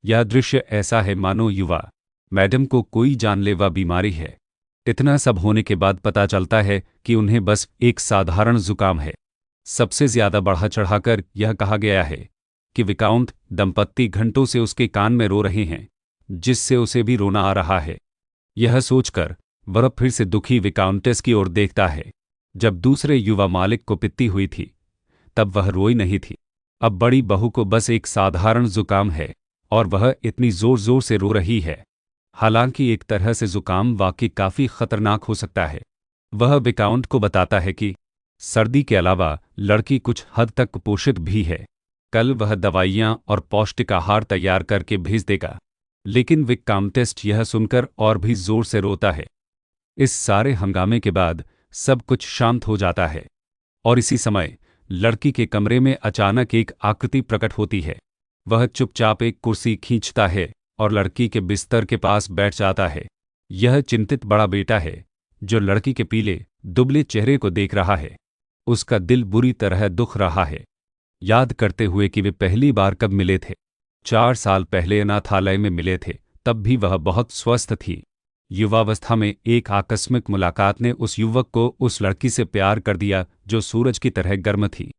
यह दृश्य ऐसा है मानो युवा मैडम को कोई जानलेवा बीमारी है। इतना सब होने के बाद पता चलता है कि उन्हें बस एक साधारण जुकाम है। सबसे ज्यादा बढ़ा चढ़ाकर यह कहा गया है कि विक्काउंट दंपत्ति घंटों से उसके कान में रो रहे हैं, जिससे उसे भी रोना आ रहा है। यह सोचकर वह फिर से दुखी विक्काउंटेस की ओर देखता है। जब दूसरे युवा मालिक को पित्ती हुई थी तब वह रोई नहीं थी। अब बड़ी बहू को बस एक साधारण जुकाम है और वह इतनी जोर जोर से रो रही है। हालांकि एक तरह से जुकाम वाकई काफी खतरनाक हो सकता है। वह विक्काउंट को बताता है कि सर्दी के अलावा लड़की कुछ हद तक कुपोषित भी है। कल वह दवाइयां और पौष्टिक आहार तैयार करके भेज देगा। लेकिन विक्काउंटेस्ट यह सुनकर और भी जोर से रोता है। इस सारे हंगामे के बाद सब कुछ शांत हो जाता है और इसी समय लड़की के कमरे में अचानक एक आकृति प्रकट होती है। वह चुपचाप एक कुर्सी खींचता है और लड़की के बिस्तर के पास बैठ जाता है। यह चिंतित बड़ा बेटा है जो लड़की के पीले दुबले चेहरे को देख रहा है। उसका दिल बुरी तरह दुख रहा है, याद करते हुए कि वे पहली बार कब मिले थे। 4 साल पहले अनाथालय में मिले थे, तब भी वह बहुत स्वस्थ थी। युवावस्था में एक आकस्मिक मुलाकात ने उस युवक को उस लड़की से प्यार कर दिया जो सूरज की तरह गर्म थी।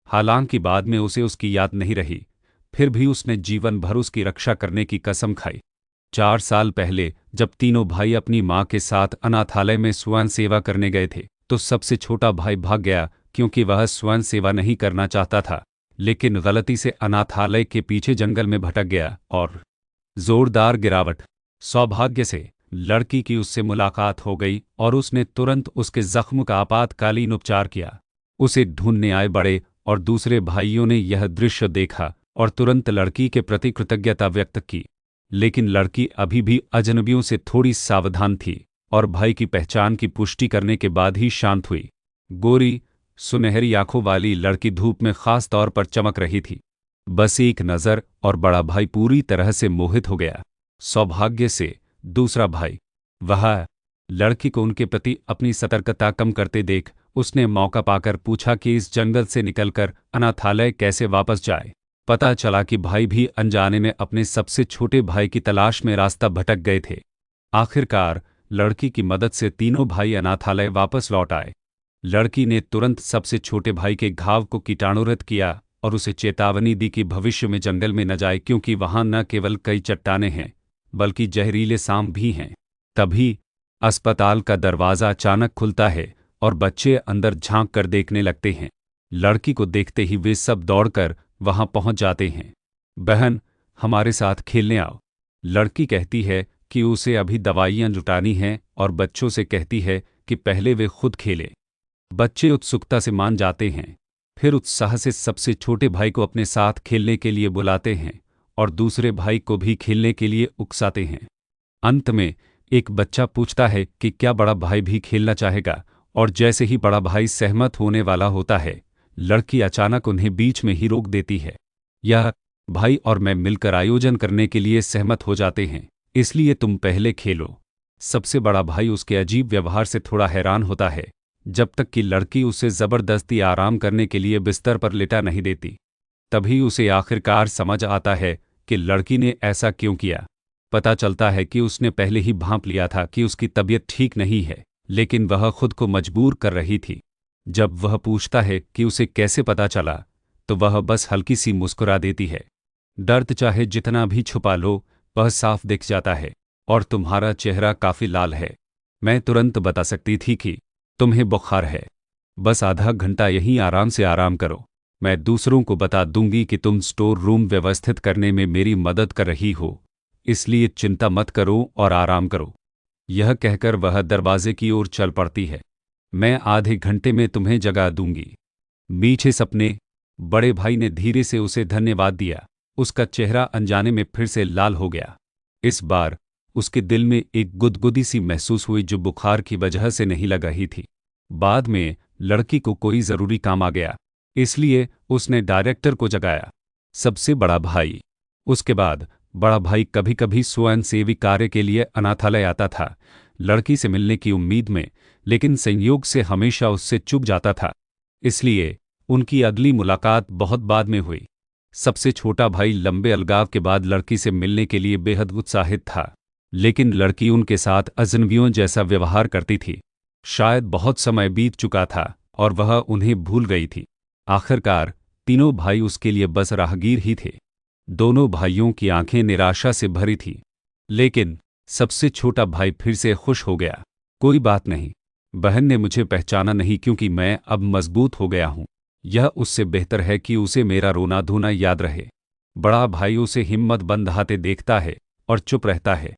हालांकि बाद में उसे उसकी याद नहीं रही। फिर भी उसने जीवन भर उसकी रक्षा करने की कसम खाई। 4 साल पहले जब तीनों भाई अपनी मां के साथ अनाथालय में स्वयं सेवा करने गए थे तो सबसे छोटा भाई भाग गया क्योंकि वह स्वयं सेवा नहीं करना चाहता था, लेकिन गलती से अनाथालय के पीछे जंगल में भटक गया और जोरदार गिरावट। सौभाग्य से लड़की की उससे मुलाकात हो गई और उसने तुरंत उसके जख्म का आपातकालीन उपचार किया। उसे ढूंढने आए बड़े और दूसरे भाइयों ने यह दृश्य देखा और तुरंत लड़की के प्रति कृतज्ञता व्यक्त की, लेकिन लड़की अभी भी अजनबियों से थोड़ी सावधान थी और भाई की पहचान की पुष्टि करने के बाद ही शांत हुई। गोरी सुनहरी आंखों वाली लड़की धूप में खास तौर पर चमक रही थी। बस एक नज़र और बड़ा भाई पूरी तरह से मोहित हो गया। सौभाग्य से दूसरा भाई, वह लड़की को उनके प्रति अपनी सतर्कता कम करते देख उसने मौका पाकर पूछा कि इस जंगल से निकलकर अनाथालय कैसे वापस जाए। पता चला कि भाई भी अनजाने में अपने सबसे छोटे भाई की तलाश में रास्ता भटक गए थे। आखिरकार लड़की की मदद से तीनों भाई अनाथालय वापस लौट आए। लड़की ने तुरंत सबसे छोटे भाई के घाव को कीटाणुरहित किया और उसे चेतावनी दी कि भविष्य में जंगल में न जाए क्योंकि वहां न केवल कई चट्टानें हैं बल्कि जहरीले सांप भी हैं। तभी अस्पताल का दरवाज़ा अचानक खुलता है और बच्चे अंदर झांक कर देखने लगते हैं। लड़की को देखते ही वे सब दौड़कर वहां पहुंच जाते हैं। बहन, हमारे साथ खेलने आओ। लड़की कहती है कि उसे अभी दवाइयां जुटानी हैं और बच्चों से कहती है कि पहले वे खुद खेलें। बच्चे उत्सुकता से मान जाते हैं, फिर उत्साह से सबसे छोटे भाई को अपने साथ खेलने के लिए बुलाते हैं और दूसरे भाई को भी खेलने के लिए उकसाते हैं। अंत में एक बच्चा पूछता है कि क्या बड़ा भाई भी खेलना चाहेगा, और जैसे ही बड़ा भाई सहमत होने वाला होता है, लड़की अचानक उन्हें बीच में ही रोक देती है। यह भाई और मैं मिलकर आयोजन करने के लिए सहमत हो जाते हैं, इसलिए तुम पहले खेलो। सबसे बड़ा भाई उसके अजीब व्यवहार से थोड़ा हैरान होता है, जब तक कि लड़की उसे जबरदस्ती आराम करने के लिए बिस्तर पर लिटा नहीं देती। तभी उसे आखिरकार समझ आता है कि लड़की ने ऐसा क्यों किया। पता चलता है कि उसने पहले ही भांप लिया था कि उसकी तबीयत ठीक नहीं है, लेकिन वह खुद को मजबूर कर रही थी। जब वह पूछता है कि उसे कैसे पता चला, तो वह बस हल्की सी मुस्कुरा देती है। दर्द चाहे जितना भी छुपा लो, वह साफ दिख जाता है और तुम्हारा चेहरा काफी लाल है। मैं तुरंत बता सकती थी कि तुम्हें बुखार है। बस आधा घंटा यहीं आराम से आराम करो। मैं दूसरों को बता दूंगी कि तुम स्टोर रूम व्यवस्थित करने में मेरी मदद कर रही हो, इसलिए चिंता मत करो और आराम करो। यह कहकर वह दरवाजे की ओर चल पड़ती है। मैं आधे घंटे में तुम्हें जगा दूंगी। मीठे सपने। बड़े भाई ने धीरे से उसे धन्यवाद दिया। उसका चेहरा अनजाने में फिर से लाल हो गया। इस बार उसके दिल में एक गुदगुदी सी महसूस हुई जो बुखार की वजह से नहीं लग रही थी। बाद में लड़की को कोई ज़रूरी काम आ गया, इसलिए उसने डायरेक्टर को जगाया। सबसे बड़ा भाई। उसके बाद बड़ा भाई कभी कभी स्वयंसेवी कार्य के लिए अनाथालय आता था, लड़की से मिलने की उम्मीद में, लेकिन संयोग से हमेशा उससे चूक जाता था। इसलिए उनकी अगली मुलाकात बहुत बाद में हुई। सबसे छोटा भाई लंबे अलगाव के बाद लड़की से मिलने के लिए बेहद उत्साहित था, लेकिन लड़की उनके साथ अजनबियों जैसा व्यवहार करती थी। शायद बहुत समय बीत चुका था और वह उन्हें भूल गई थी। आखिरकार तीनों भाई उसके लिए बस राहगीर ही थे। दोनों भाइयों की आंखें निराशा से भरी थीं, लेकिन सबसे छोटा भाई फिर से खुश हो गया। कोई बात नहीं, बहन ने मुझे पहचाना नहीं क्योंकि मैं अब मजबूत हो गया हूं। यह उससे बेहतर है कि उसे मेरा रोना धोना याद रहे। बड़ा भाई उसे हिम्मत बंधाते देखता है और चुप रहता है।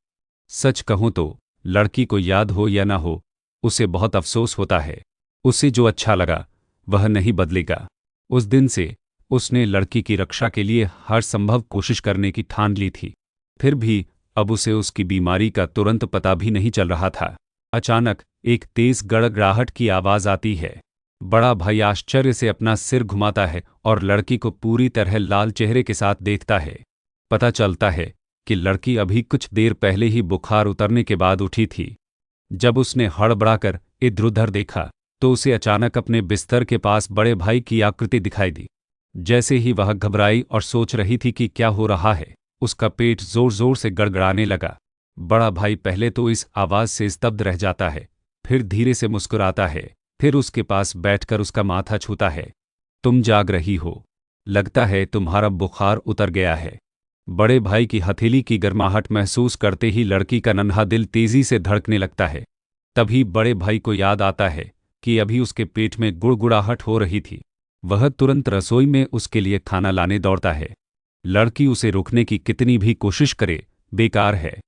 सच कहूं तो लड़की को याद हो या ना हो, उसे बहुत अफसोस होता है। उसे जो अच्छा लगा वह नहीं बदलेगा। उस दिन से उसने लड़की की रक्षा के लिए हर संभव कोशिश करने की ठान ली थी। फिर भी अब उसे उसकी बीमारी का तुरंत पता भी नहीं चल रहा था। अचानक एक तेज गड़गड़ाहट की आवाज आती है। बड़ा भाई आश्चर्य से अपना सिर घुमाता है और लड़की को पूरी तरह लाल चेहरे के साथ देखता है। पता चलता है कि लड़की अभी कुछ देर पहले ही बुखार उतरने के बाद उठी थी। जब उसने हड़बड़ाकर इधर-उधर देखा तो उसे अचानक अपने बिस्तर के पास बड़े भाई की आकृति दिखाई दी। जैसे ही वह घबराई और सोच रही थी कि क्या हो रहा है, उसका पेट जोर जोर से गड़गड़ाने लगा। बड़ा भाई पहले तो इस आवाज से स्तब्ध रह जाता है, फिर धीरे से मुस्कुराता है, फिर उसके पास बैठकर उसका माथा छूता है। तुम जाग रही हो? लगता है तुम्हारा बुखार उतर गया है। बड़े भाई की हथेली की गर्माहट महसूस करते ही लड़की का नन्हा दिल तेजी से धड़कने लगता है। तभी बड़े भाई को याद आता है कि अभी उसके पेट में गुड़गुड़ाहट हो रही थी। वह तुरंत रसोई में उसके लिए खाना लाने दौड़ता है। लड़की उसे रोकने की कितनी भी कोशिश करे, बेकार है।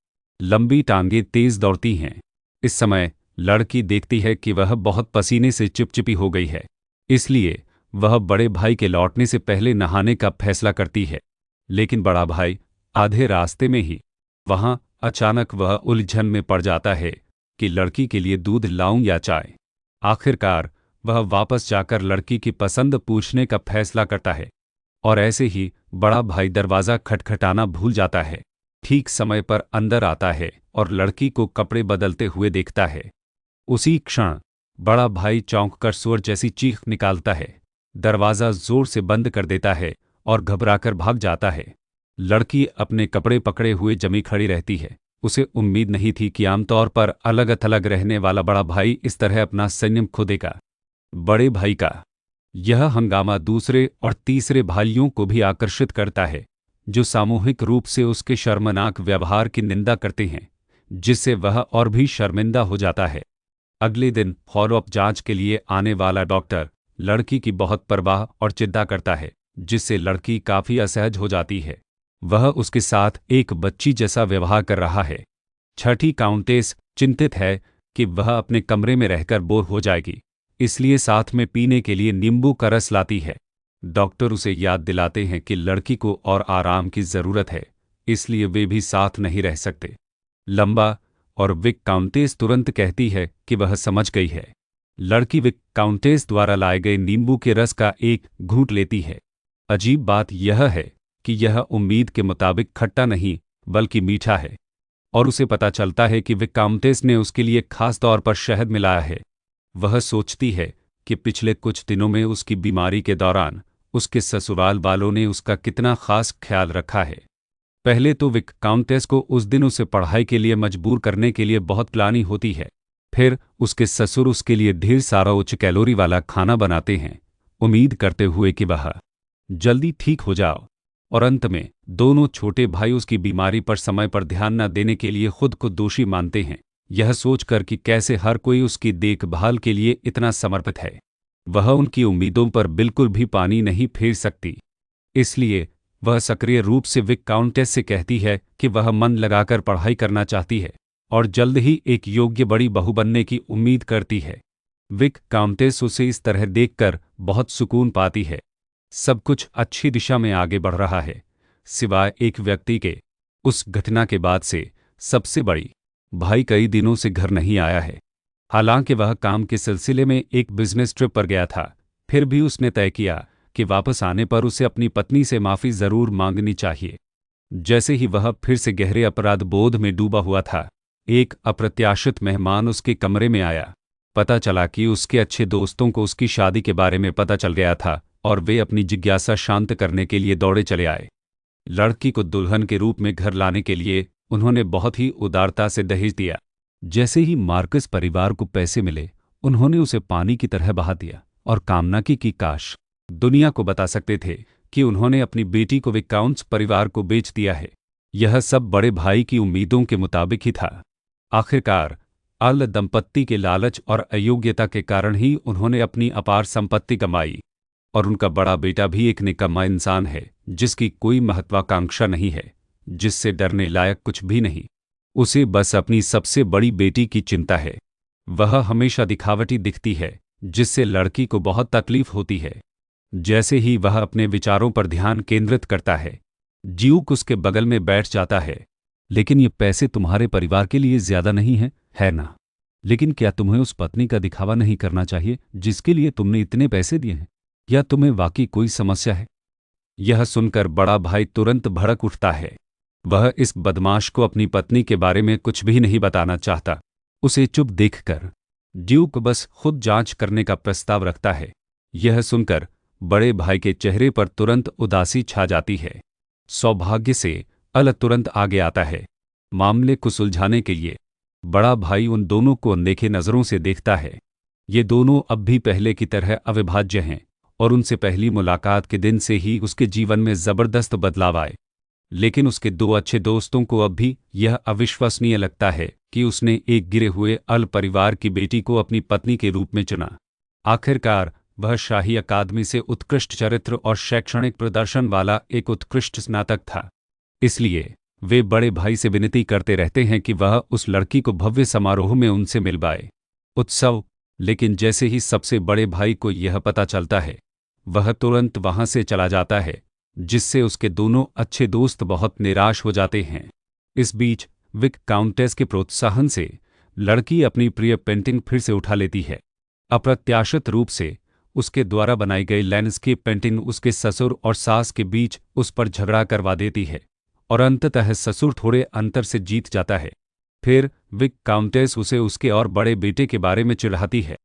लंबी टांगें तेज दौड़ती हैं। इस समय लड़की देखती है कि वह बहुत पसीने से चिपचिपी हो गई है, इसलिए वह बड़े भाई के लौटने से पहले नहाने का फैसला करती है। लेकिन बड़ा भाई आधे रास्ते में ही वहां अचानक वह उलझन में पड़ जाता है कि लड़की के लिए दूध लाऊं या चाय। आखिरकार वह वापस जाकर लड़की की पसंद पूछने का फैसला करता है, और ऐसे ही बड़ा भाई दरवाज़ा खटखटाना भूल जाता है। ठीक समय पर अंदर आता है और लड़की को कपड़े बदलते हुए देखता है। उसी क्षण बड़ा भाई चौंक कर सुअर जैसी चीख निकालता है, दरवाज़ा जोर से बंद कर देता है और घबराकर भाग जाता है। लड़की अपने कपड़े पकड़े हुए जमी खड़ी रहती है। उसे उम्मीद नहीं थी कि आमतौर पर अलग थलग रहने वाला बड़ा भाई इस तरह अपना संयम खो देगा। बड़े भाई का यह हंगामा दूसरे और तीसरे भाइयों को भी आकर्षित करता है, जो सामूहिक रूप से उसके शर्मनाक व्यवहार की निंदा करते हैं, जिससे वह और भी शर्मिंदा हो जाता है। अगले दिन फॉलोअप जांच के लिए आने वाला डॉक्टर लड़की की बहुत परवाह और चिंता करता है, जिससे लड़की काफी असहज हो जाती है। वह उसके साथ एक बच्ची जैसा व्यवहार कर रहा है। छठी काउंटेस चिंतित है कि वह अपने कमरे में रहकर बोर हो जाएगी, इसलिए साथ में पीने के लिए नींबू का रस लाती है। डॉक्टर उसे याद दिलाते हैं कि लड़की को और आराम की जरूरत है, इसलिए वे भी साथ नहीं रह सकते। लंबा और विक काउंटेस तुरंत कहती है कि वह समझ गई है। लड़की विक काउंटेस द्वारा लाए गए नींबू के रस का एक घूंट लेती है। अजीब बात यह है कि यह उम्मीद के मुताबिक खट्टा नहीं बल्कि मीठा है, और उसे पता चलता है कि विक काउंटेस ने उसके लिए खास तौर पर शहद मिलाया है। वह सोचती है कि पिछले कुछ दिनों में उसकी बीमारी के दौरान उसके ससुराल वालों ने उसका कितना खास ख्याल रखा है। पहले तो विक काउंटेस को उस दिन उसे पढ़ाई के लिए मजबूर करने के लिए बहुत ग्लानि होती है। फिर उसके ससुर उसके लिए ढेर सारा उच्च कैलोरी वाला खाना बनाते हैं, उम्मीद करते हुए कि वह जल्दी ठीक हो जाओ। और अंत में दोनों छोटे भाई उसकी बीमारी पर समय पर ध्यान न देने के लिए खुद को दोषी मानते हैं, यह सोचकर कि कैसे हर कोई उसकी देखभाल के लिए इतना समर्पित है। वह उनकी उम्मीदों पर बिल्कुल भी पानी नहीं फेर सकती। इसलिए वह सक्रिय रूप से विक काउंटेस से कहती है कि वह मन लगाकर पढ़ाई करना चाहती है और जल्द ही एक योग्य बड़ी बहू बनने की उम्मीद करती है। विक काउंटेस उसे इस तरह देखकर बहुत सुकून पाती है। सब कुछ अच्छी दिशा में आगे बढ़ रहा है, सिवाय एक व्यक्ति के। उस घटना के बाद से सबसे बड़ी भाई कई दिनों से घर नहीं आया है। हालांकि वह काम के सिलसिले में एक बिजनेस ट्रिप पर गया था, फिर भी उसने तय किया कि वापस आने पर उसे अपनी पत्नी से माफ़ी ज़रूर मांगनी चाहिए। जैसे ही वह फिर से गहरे अपराध बोध में डूबा हुआ था, एक अप्रत्याशित मेहमान उसके कमरे में आया। पता चला कि उसके अच्छे दोस्तों को उसकी शादी के बारे में पता चल गया था और वे अपनी जिज्ञासा शांत करने के लिए दौड़े चले आए। लड़की को दुल्हन के रूप में घर लाने के लिए उन्होंने बहुत ही उदारता से दहेज दिया। जैसे ही मार्कस परिवार को पैसे मिले, उन्होंने उसे पानी की तरह बहा दिया और कामना की कि काश दुनिया को बता सकते थे कि उन्होंने अपनी बेटी को विकाउंट्स परिवार को बेच दिया है। यह सब बड़े भाई की उम्मीदों के मुताबिक ही था। आखिरकार अल दंपत्ति के लालच और अयोग्यता के कारण ही उन्होंने अपनी अपार संपत्ति कमाई, और उनका बड़ा बेटा भी एक निकम्मा इंसान है जिसकी कोई महत्वाकांक्षा नहीं है, जिससे डरने लायक कुछ भी नहीं। उसे बस अपनी सबसे बड़ी बेटी की चिंता है। वह हमेशा दिखावटी दिखती है, जिससे लड़की को बहुत तकलीफ होती है। जैसे ही वह अपने विचारों पर ध्यान केंद्रित करता है, ड्यूक उसके बगल में बैठ जाता है। लेकिन ये पैसे तुम्हारे परिवार के लिए ज्यादा नहीं हैं, है ना? लेकिन क्या तुम्हें उस पत्नी का दिखावा नहीं करना चाहिए जिसके लिए तुमने इतने पैसे दिए हैं? या तुम्हें वाकई कोई समस्या है? यह सुनकर बड़ा भाई तुरंत भड़क उठता है। वह इस बदमाश को अपनी पत्नी के बारे में कुछ भी नहीं बताना चाहता। उसे चुप देखकर ड्यूक बस खुद जांच करने का प्रस्ताव रखता है। यह सुनकर बड़े भाई के चेहरे पर तुरंत उदासी छा जाती है। सौभाग्य से अल तुरंत आगे आता है मामले को सुलझाने के लिए। बड़ा भाई उन दोनों को अनदेखे नज़रों से देखता है। ये दोनों अब भी पहले की तरह अविभाज्य हैं और उनसे पहली मुलाकात के दिन से ही उसके जीवन में जबरदस्त बदलाव आए। लेकिन उसके दो अच्छे दोस्तों को अब भी यह अविश्वसनीय लगता है कि उसने एक गिरे हुए अल्प परिवार की बेटी को अपनी पत्नी के रूप में चुना। आखिरकार वह शाही अकादमी से उत्कृष्ट चरित्र और शैक्षणिक प्रदर्शन वाला एक उत्कृष्ट स्नातक था। इसलिए वे बड़े भाई से विनती करते रहते हैं कि वह उस लड़की को भव्य समारोह में उनसे मिलवाए। उत्सव। लेकिन जैसे ही सबसे बड़े भाई को यह पता चलता है, वह तुरंत वहां से चला जाता है, जिससे उसके दोनों अच्छे दोस्त बहुत निराश हो जाते हैं। इस बीच विक काउंटेस के प्रोत्साहन से लड़की अपनी प्रिय पेंटिंग फिर से उठा लेती है। अप्रत्याशित रूप से उसके द्वारा बनाई गई लैंडस्केप पेंटिंग उसके ससुर और सास के बीच उस पर झगड़ा करवा देती है और अंततः ससुर थोड़े अंतर से जीत जाता है। फिर विक काउंटेस उसे उसके और बड़े बेटे के बारे में चिढ़ाती है।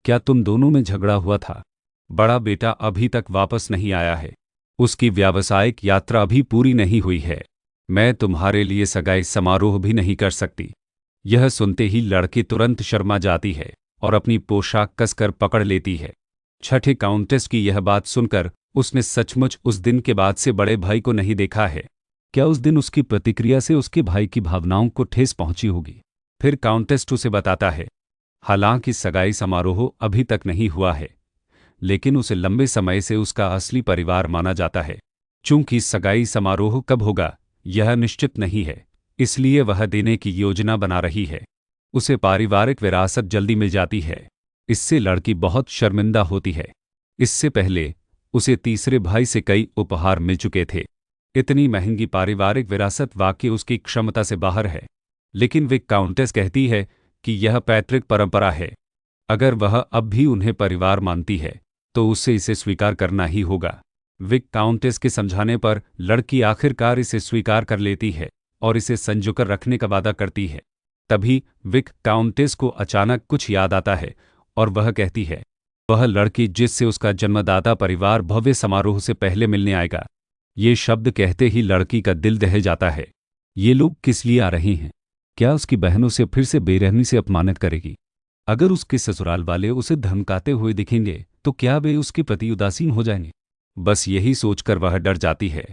क्या तुम दोनों में झगड़ा हुआ था? बड़ा बेटा अभी तक वापस नहीं आया है। उसकी व्यावसायिक यात्रा अभी पूरी नहीं हुई है। मैं तुम्हारे लिए सगाई समारोह भी नहीं कर सकती। यह सुनते ही लड़की तुरंत शर्मा जाती है और अपनी पोशाक कसकर पकड़ लेती है। छठे काउंटेस की यह बात सुनकर उसने सचमुच उस दिन के बाद से बड़े भाई को नहीं देखा है। क्या उस दिन उसकी प्रतिक्रिया से उसके भाई की भावनाओं को ठेस पहुंची होगी? फिर काउंटेस उसे बताता है, हालांकि सगाई समारोह अभी तक नहीं हुआ है, लेकिन उसे लंबे समय से उसका असली परिवार माना जाता है। चूंकि सगाई समारोह कब होगा यह निश्चित नहीं है, इसलिए वह देने की योजना बना रही है। उसे पारिवारिक विरासत जल्दी मिल जाती है। इससे लड़की बहुत शर्मिंदा होती है। इससे पहले उसे तीसरे भाई से कई उपहार मिल चुके थे। इतनी महंगी पारिवारिक विरासत वाकई उसकी क्षमता से बाहर है। लेकिन विक काउंटेस कहती है कि यह पैतृक परंपरा है। अगर वह अब भी उन्हें परिवार मानती है तो उसे इसे स्वीकार करना ही होगा। विक काउंटेस के समझाने पर लड़की आखिरकार इसे स्वीकार कर लेती है और इसे संजोकर रखने का वादा करती है। तभी विक काउंटेस को अचानक कुछ याद आता है और वह कहती है, वह लड़की जिससे उसका जन्मदाता परिवार भव्य समारोह से पहले मिलने आएगा। ये शब्द कहते ही लड़की का दिल दहल जाता है। ये लोग किस लिए आ रहे हैं? क्या उसकी बहनों से फिर से बेरहमी से अपमानित करेगी? अगर उसके ससुराल वाले उसे धमकाते हुए दिखेंगे तो क्या वे उसके प्रति उदासीन हो जाएंगे? बस यही सोचकर वह डर जाती है।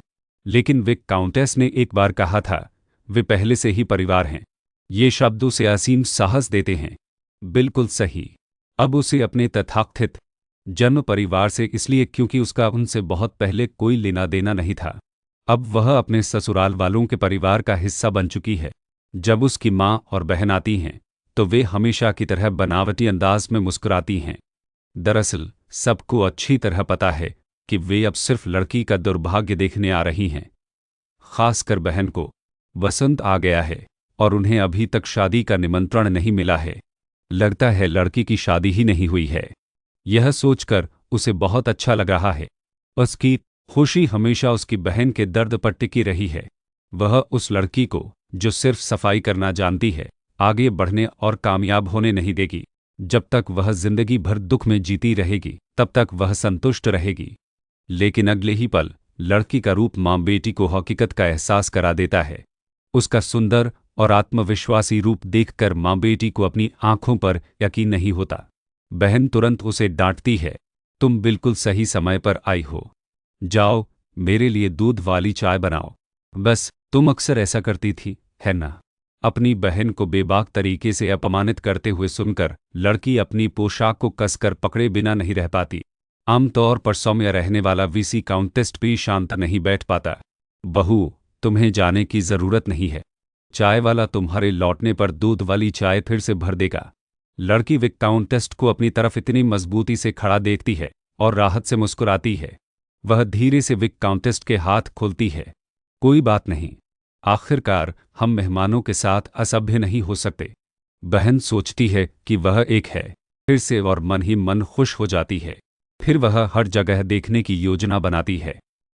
लेकिन विक काउंटेस ने एक बार कहा था, वे पहले से ही परिवार हैं। ये शब्द उसे असीम साहस देते हैं। बिल्कुल सही। अब उसे अपने तथाकथित जन्म परिवार से इसलिए क्योंकि उसका उनसे बहुत पहले कोई लेना देना नहीं था। अब वह अपने ससुराल वालों के परिवार का हिस्सा बन चुकी है। जब उसकी माँ और बहन आती हैं तो वे हमेशा की तरह बनावटी अंदाज में मुस्कुराती हैं। दरअसल सबको अच्छी तरह पता है कि वे अब सिर्फ लड़की का दुर्भाग्य देखने आ रही हैं। खासकर बहन को वसंत आ गया है और उन्हें अभी तक शादी का निमंत्रण नहीं मिला है। लगता है लड़की की शादी ही नहीं हुई है। यह सोचकर उसे बहुत अच्छा लग रहा है। उसकी खुशी हमेशा उसकी बहन के दर्द पर टिकी रही है। वह उस लड़की को, जो सिर्फ सफाई करना जानती है, आगे बढ़ने और कामयाब होने नहीं देगी। जब तक वह जिंदगी भर दुख में जीती रहेगी तब तक वह संतुष्ट रहेगी। लेकिन अगले ही पल लड़की का रूप मां बेटी को हकीकत का एहसास करा देता है। उसका सुंदर और आत्मविश्वासी रूप देखकर मां बेटी को अपनी आंखों पर यकीन नहीं होता। बहन तुरंत उसे डांटती है, तुम बिल्कुल सही समय पर आई हो। जाओ, मेरे लिए दूध वाली चाय बनाओ। बस तुम अक्सर ऐसा करती थी, है ना? अपनी बहन को बेबाक तरीके से अपमानित करते हुए सुनकर लड़की अपनी पोशाक को कसकर पकड़े बिना नहीं रह पाती। आमतौर पर सौम्य रहने वाला वीसी काउंटेस भी शांत नहीं बैठ पाता। बहू, तुम्हें जाने की जरूरत नहीं है। चाय वाला तुम्हारे लौटने पर दूध वाली चाय फिर से भर देगा। लड़की विक काउंटेस को अपनी तरफ इतनी मजबूती से खड़ा देखती है और राहत से मुस्कुराती है। वह धीरे से विक काउंटेस के हाथ खोलती है। कोई बात नहीं, आखिरकार हम मेहमानों के साथ असभ्य नहीं हो सकते। बहन सोचती है कि वह एक है फिर से और मन ही मन खुश हो जाती है। फिर वह हर जगह देखने की योजना बनाती है।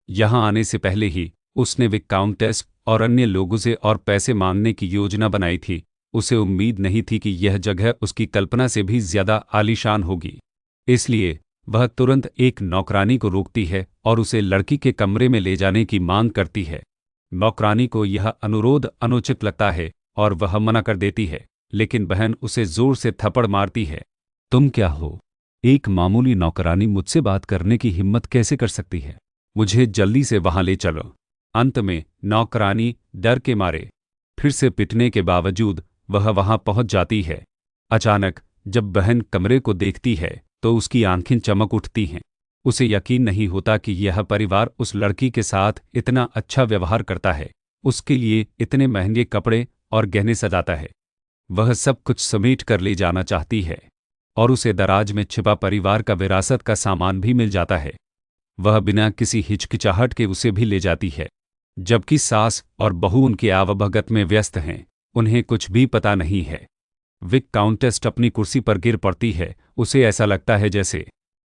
यहाँ आने से पहले ही उसने विक काउंटेस और अन्य लोगों से और पैसे मांगने की योजना बनाई थी। उसे उम्मीद नहीं थी कि यह जगह उसकी कल्पना से भी ज्यादा आलीशान होगी। इसलिए वह तुरंत एक नौकरानी को रोकती है और उसे लड़की के कमरे में ले जाने की मांग करती है। नौकरानी को यह अनुरोध अनुचित लगता है और वह मना कर देती है, लेकिन बहन उसे जोर से थप्पड़ मारती है। तुम क्या हो? एक मामूली नौकरानी मुझसे बात करने की हिम्मत कैसे कर सकती है? मुझे जल्दी से वहां ले चलो। अंत में नौकरानी डर के मारे फिर से पिटने के बावजूद वह वहां पहुंच जाती है। अचानक जब बहन कमरे को देखती है तो उसकी आंखें चमक उठती हैं। उसे यकीन नहीं होता कि यह परिवार उस लड़की के साथ इतना अच्छा व्यवहार करता है, उसके लिए इतने महंगे कपड़े और गहने सजाता है। वह सब कुछ समेट कर ले जाना चाहती है और उसे दराज में छिपा परिवार का विरासत का सामान भी मिल जाता है। वह बिना किसी हिचकिचाहट के उसे भी ले जाती है। जबकि सास और बहू उनके आवभगत में व्यस्त हैं, उन्हें कुछ भी पता नहीं है। विक काउंटेस्ट अपनी कुर्सी पर गिर पड़ती है। उसे ऐसा लगता है जैसे